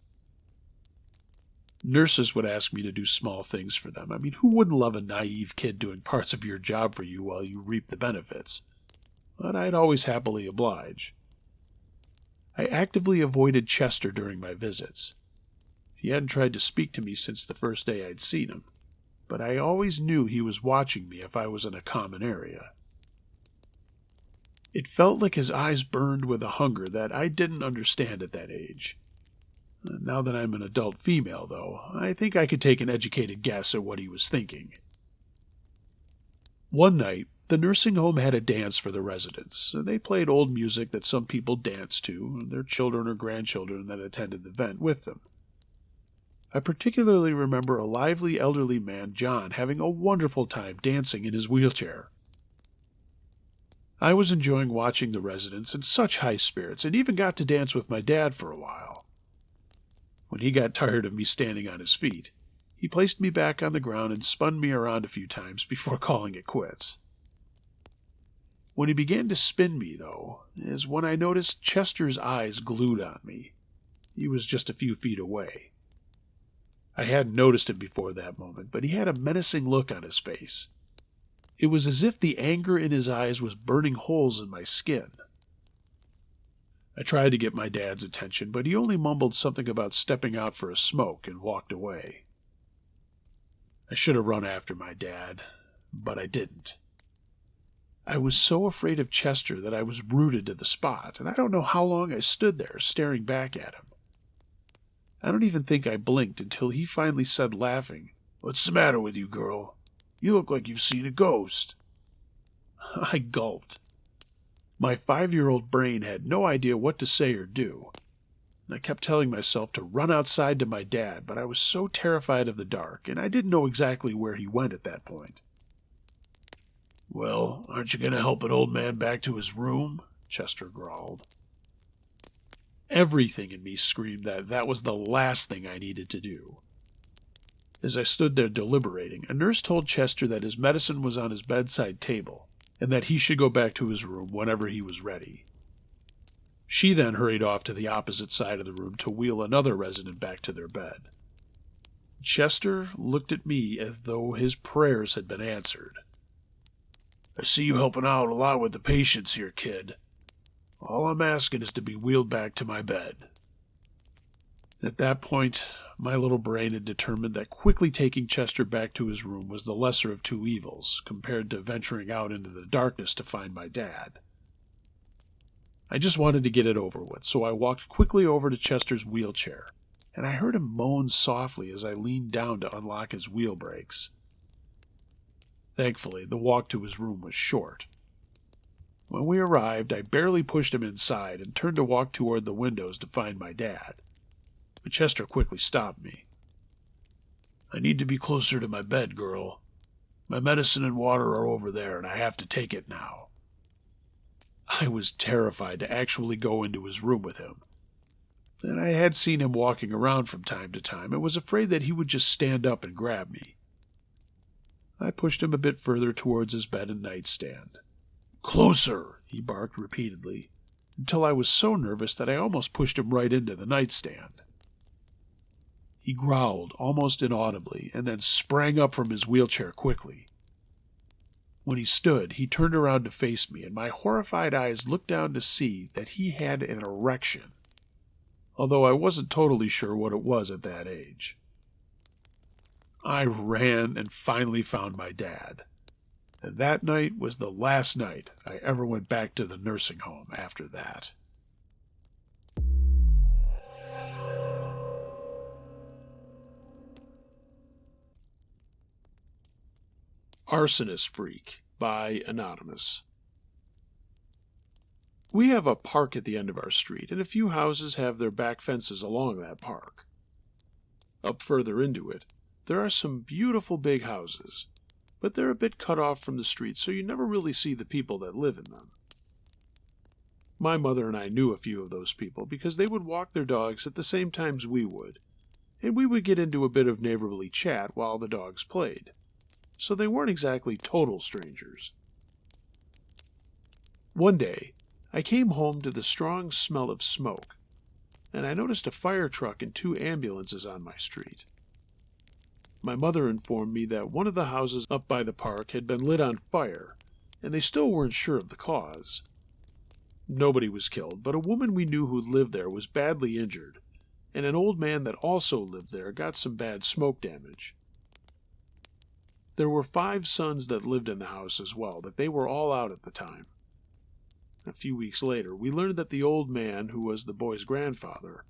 Nurses would ask me to do small things for them. Who wouldn't love a naive kid doing parts of your job for you while you reap the benefits? But I'd always happily oblige. I actively avoided Chester during my visits. He hadn't tried to speak to me since the first day I'd seen him, but I always knew he was watching me if I was in a common area. It felt like his eyes burned with a hunger that I didn't understand at that age. Now that I'm an adult female, though, I think I could take an educated guess at what he was thinking. One night, the nursing home had a dance for the residents. They played old music that some people danced to, and their children or grandchildren that attended the event with them. I particularly remember a lively elderly man, John, having a wonderful time dancing in his wheelchair. I was enjoying watching the residents in such high spirits and even got to dance with my dad for a while. When he got tired of me standing on his feet, he placed me back on the ground and spun me around a few times before calling it quits. When he began to spin me, though, is when I noticed Chester's eyes glued on me. He was just a few feet away. I hadn't noticed him before that moment, but he had a menacing look on his face. It was as if the anger in his eyes was burning holes in my skin. I tried to get my dad's attention, but he only mumbled something about stepping out for a smoke and walked away. I should have run after my dad, but I didn't. I was so afraid of Chester that I was rooted to the spot, and I don't know how long I stood there staring back at him. I don't even think I blinked until he finally said, laughing, "What's the matter with you, girl? You look like you've seen a ghost." I gulped. My 5-year-old brain had no idea what to say or do, and I kept telling myself to run outside to my dad, but I was so terrified of the dark, and I didn't know exactly where he went at that point. "Well, aren't you going to help an old man back to his room?" Chester growled. Everything in me screamed that that was the last thing I needed to do. As I stood there deliberating, a nurse told Chester that his medicine was on his bedside table, and that he should go back to his room whenever he was ready. She then hurried off to the opposite side of the room to wheel another resident back to their bed. Chester looked at me as though his prayers had been answered. "I see you helping out a lot with the patients here, kid. All I'm asking is to be wheeled back to my bed." At that point, my little brain had determined that quickly taking Chester back to his room was the lesser of two evils, compared to venturing out into the darkness to find my dad. I just wanted to get it over with, so I walked quickly over to Chester's wheelchair, and I heard him moan softly as I leaned down to unlock his wheel brakes. Thankfully, the walk to his room was short. When we arrived, I barely pushed him inside and turned to walk toward the windows to find my dad. But Chester quickly stopped me. "I need to be closer to my bed, girl. My medicine and water are over there, and I have to take it now." I was terrified to actually go into his room with him. And I had seen him walking around from time to time and was afraid that he would just stand up and grab me. I pushed him a bit further towards his bed and nightstand. "Closer!" he barked repeatedly, until I was so nervous that I almost pushed him right into the nightstand. He growled almost inaudibly and then sprang up from his wheelchair quickly. When he stood, he turned around to face me, and my horrified eyes looked down to see that he had an erection, although I wasn't totally sure what it was at that age. I ran and finally found my dad, and that night was the last night I ever went back to the nursing home after that. Arsonist Freak by Anonymous. We have a park at the end of our street, and a few houses have their back fences along that park. Up further into it, there are some beautiful big houses, but they're a bit cut off from the street, so you never really see the people that live in them. My mother and I knew a few of those people because they would walk their dogs at the same times we would, and we would get into a bit of neighborly chat while the dogs played. So they weren't exactly total strangers. One day, I came home to the strong smell of smoke, and I noticed a fire truck and 2 ambulances on my street. My mother informed me that one of the houses up by the park had been lit on fire, and they still weren't sure of the cause. Nobody was killed, but a woman we knew who lived there was badly injured, and an old man that also lived there got some bad smoke damage. There were 5 sons that lived in the house as well, but they were all out at the time. A few weeks later, we learned that the old man, who was the boy's grandfather,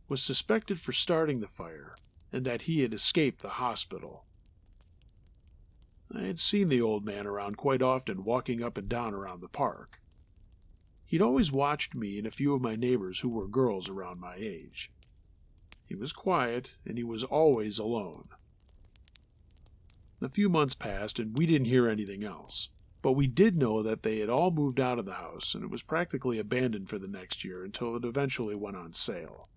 was suspected for starting the fire, and that he had escaped the hospital. I had seen the old man around quite often, walking up and down around the park. He'd always watched me and a few of my neighbors who were girls around my age. He was quiet, and he was always alone. A few months passed, and we didn't hear anything else. But we did know that they had all moved out of the house, and it was practically abandoned for the next year until it eventually went on sale.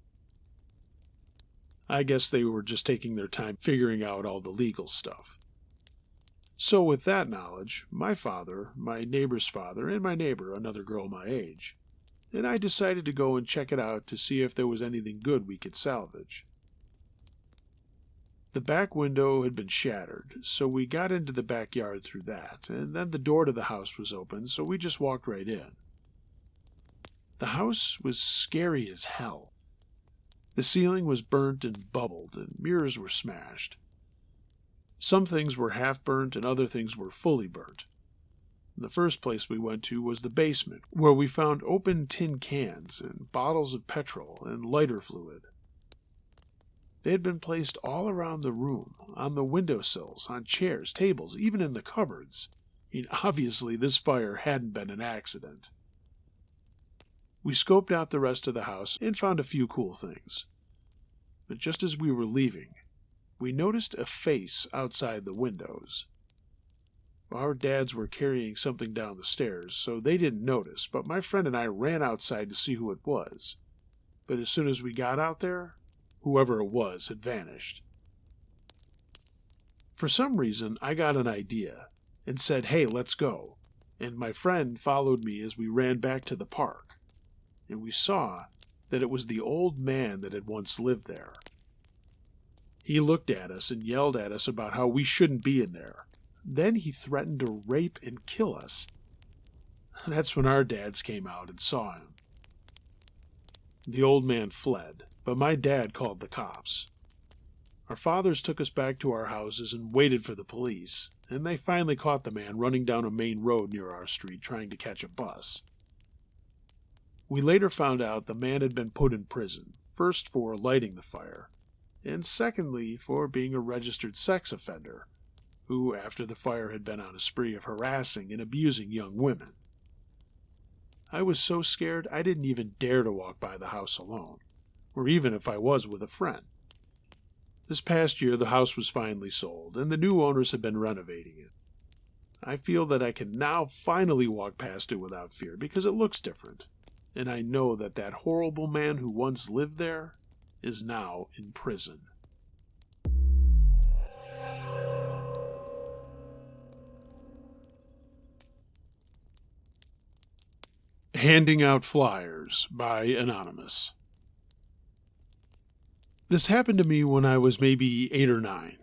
I guess they were just taking their time figuring out all the legal stuff. So with that knowledge, my father, my neighbor's father, and my neighbor, another girl my age, and I decided to go and check it out to see if there was anything good we could salvage. The back window had been shattered, so we got into the backyard through that, and then the door to the house was open, so we just walked right in. The house was scary as hell. The ceiling was burnt and bubbled, and mirrors were smashed. Some things were half burnt and other things were fully burnt. The first place we went to was the basement, where we found open tin cans and bottles of petrol and lighter fluid. They had been placed all around the room, on the windowsills, on chairs, tables, even in the cupboards. Obviously, this fire hadn't been an accident. We scoped out the rest of the house and found a few cool things. But just as we were leaving, we noticed a face outside the windows. Our dads were carrying something down the stairs, so they didn't notice, but my friend and I ran outside to see who it was. But as soon as we got out there, whoever it was had vanished. For some reason, I got an idea and said, "Hey, let's go." And my friend followed me as we ran back to the park. And we saw that it was the old man that had once lived there. He looked at us and yelled at us about how we shouldn't be in there. Then he threatened to rape and kill us. That's when our dads came out and saw him. The old man fled, but my dad called the cops. Our fathers took us back to our houses and waited for the police, and they finally caught the man running down a main road near our street trying to catch a bus. We later found out the man had been put in prison, first for lighting the fire, and secondly for being a registered sex offender, who, after the fire, had been on a spree of harassing and abusing young women. I was so scared I didn't even dare to walk by the house alone, or even if I was with a friend. This past year the house was finally sold, and the new owners have been renovating it. I feel that I can now finally walk past it without fear because it looks different, and I know that that horrible man who once lived there is now in prison. Handing Out Flyers by Anonymous. This happened to me when I was maybe 8 or 9.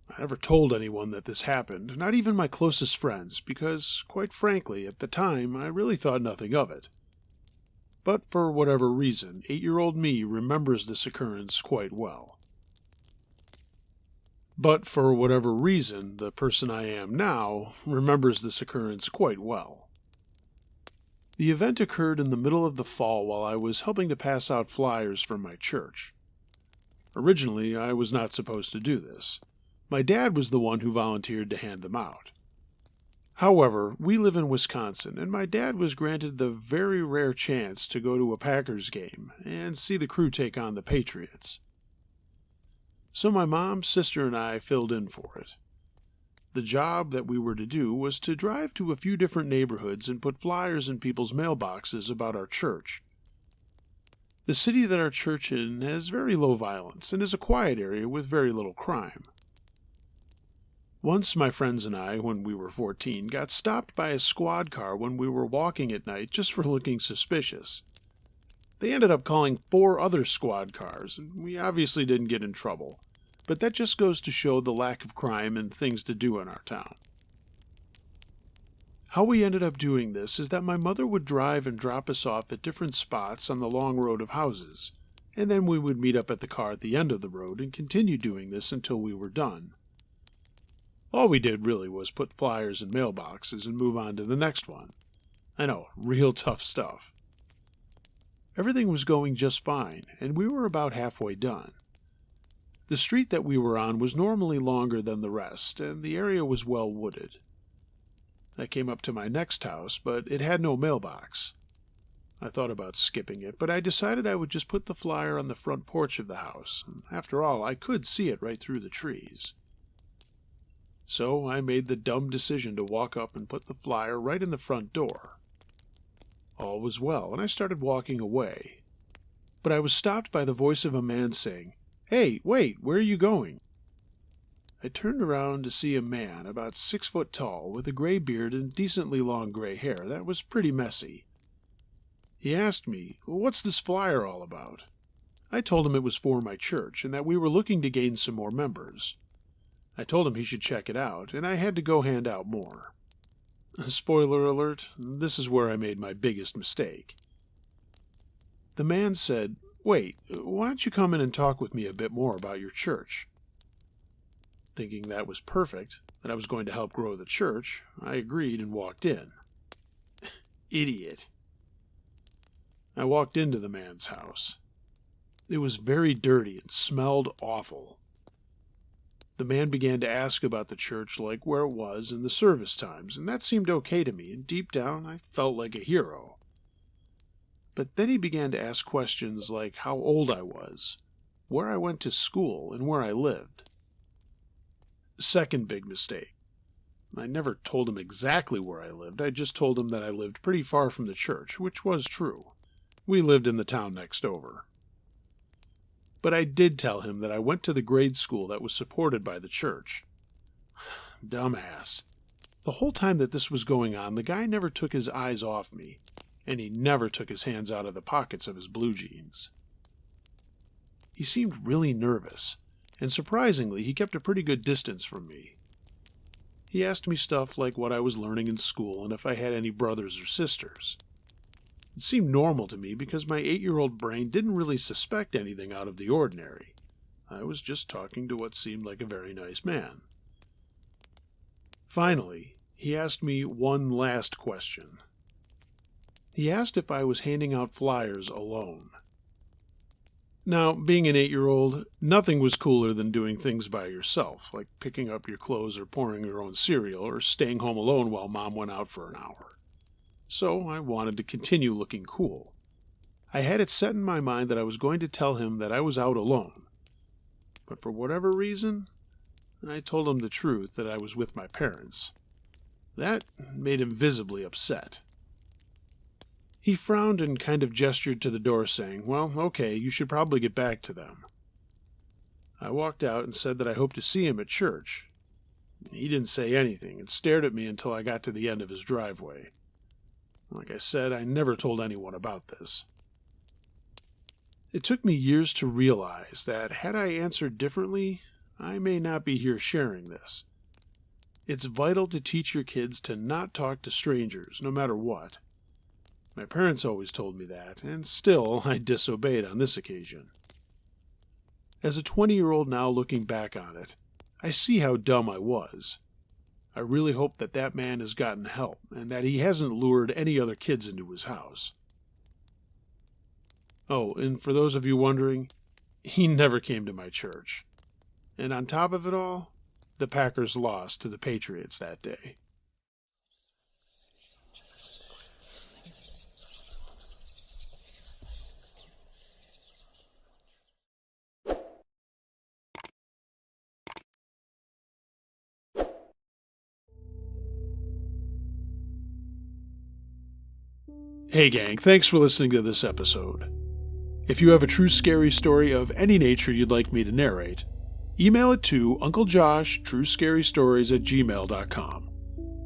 I never told anyone that this happened, not even my closest friends, because, quite frankly, at the time, I really thought nothing of it. But for whatever reason, 8-year-old me remembers this occurrence quite well. But for whatever reason, the person I am now remembers this occurrence quite well. The event occurred in the middle of the fall while I was helping to pass out flyers from my church. Originally, I was not supposed to do this. My dad was the one who volunteered to hand them out. However, we live in Wisconsin, and my dad was granted the very rare chance to go to a Packers game and see the crew take on the Patriots. So my mom, sister, and I filled in for it. The job that we were to do was to drive to a few different neighborhoods and put flyers in people's mailboxes about our church. The city that our church is in has very low violence and is a quiet area with very little crime. Once my friends and I, when we were 14, got stopped by a squad car when we were walking at night just for looking suspicious. They ended up calling 4 other squad cars, and we obviously didn't get in trouble. But that just goes to show the lack of crime and things to do in our town. How we ended up doing this is that my mother would drive and drop us off at different spots on the long road of houses, and then we would meet up at the car at the end of the road and continue doing this until we were done. All we did really was put flyers in mailboxes and move on to the next one. I know, real tough stuff. Everything was going just fine, and we were about halfway done. The street that we were on was normally longer than the rest, and the area was well wooded. I came up to my next house, but it had no mailbox. I thought about skipping it, but I decided I would just put the flyer on the front porch of the house. After all, I could see it right through the trees. So I made the dumb decision to walk up and put the flyer right in the front door. All was well, and I started walking away. But I was stopped by the voice of a man saying, "Hey, wait, where are you going?" I turned around to see a man about 6 foot tall with a gray beard and decently long gray hair that was pretty messy. He asked me, "What's this flyer all about?" I told him it was for my church and that we were looking to gain some more members. I told him he should check it out, and I had to go hand out more. Spoiler alert, this is where I made my biggest mistake. The man said, "Wait, why don't you come in and talk with me a bit more about your church?" Thinking that was perfect, that I was going to help grow the church, I agreed and walked in. Idiot. I walked into the man's house. It was very dirty and smelled awful. The man began to ask about the church, like where it was and the service times, and that seemed okay to me, and deep down I felt like a hero. But then he began to ask questions like how old I was, where I went to school, and where I lived. Second big mistake. I never told him exactly where I lived, I just told him that I lived pretty far from the church, which was true. We lived in the town next over. But I did tell him that I went to the grade school that was supported by the church. Dumbass. The whole time that this was going on, the guy never took his eyes off me, and he never took his hands out of the pockets of his blue jeans. He seemed really nervous, and surprisingly, he kept a pretty good distance from me. He asked me stuff like what I was learning in school and if I had any brothers or sisters. It seemed normal to me because my 8-year-old brain didn't really suspect anything out of the ordinary. I was just talking to what seemed like a very nice man. Finally, he asked me one last question. He asked if I was handing out flyers alone. Now, being an 8-year-old, nothing was cooler than doing things by yourself, like picking up your clothes or pouring your own cereal or staying home alone while Mom went out for an hour. So I wanted to continue looking cool. I had it set in my mind that I was going to tell him that I was out alone. But for whatever reason, I told him the truth that I was with my parents. That made him visibly upset. He frowned and kind of gestured to the door saying, "Well, okay, you should probably get back to them." I walked out and said that I hoped to see him at church. He didn't say anything and stared at me until I got to the end of his driveway. Like I said, I never told anyone about this. It took me years to realize that had I answered differently, I may not be here sharing this. It's vital to teach your kids to not talk to strangers, no matter what. My parents always told me that, and still I disobeyed on this occasion. As a 20-year-old now looking back on it, I see how dumb I was. I really hope that that man has gotten help, and that he hasn't lured any other kids into his house. Oh, and for those of you wondering, he never came to my church. And on top of it all, the Packers lost to the Patriots that day. Hey gang, thanks for listening to this episode. If you have a true scary story of any nature you'd like me to narrate, email it to unclejosh.truescarystories@gmail.com.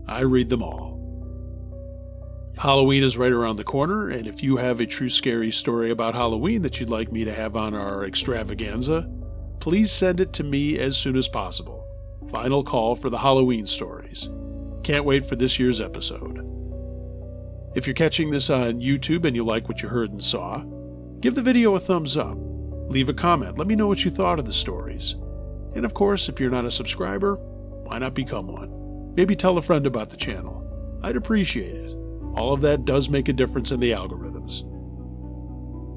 I read them all. Halloween is right around the corner, and if you have a true scary story about Halloween that you'd like me to have on our extravaganza, please send it to me as soon as possible. Final call for the Halloween stories. Can't wait for this year's episode. If you're catching this on YouTube and you like what you heard and saw, give the video a thumbs up. Leave a comment. Let me know what you thought of the stories. And of course, if you're not a subscriber, why not become one? Maybe tell a friend about the channel. I'd appreciate it. All of that does make a difference in the algorithms.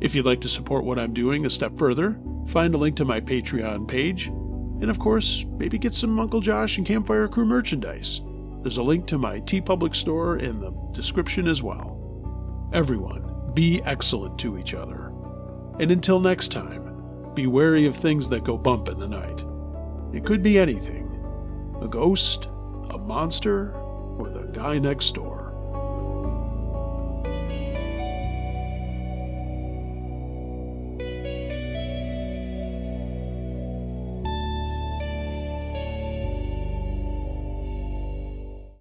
If you'd like to support what I'm doing a step further, find a link to my Patreon page. And of course, maybe get some Uncle Josh and Campfire Crew merchandise. There's a link to my TeePublic store in the description as well. Everyone, be excellent to each other. And until next time, be wary of things that go bump in the night. It could be anything. A ghost, a monster, or the guy next door.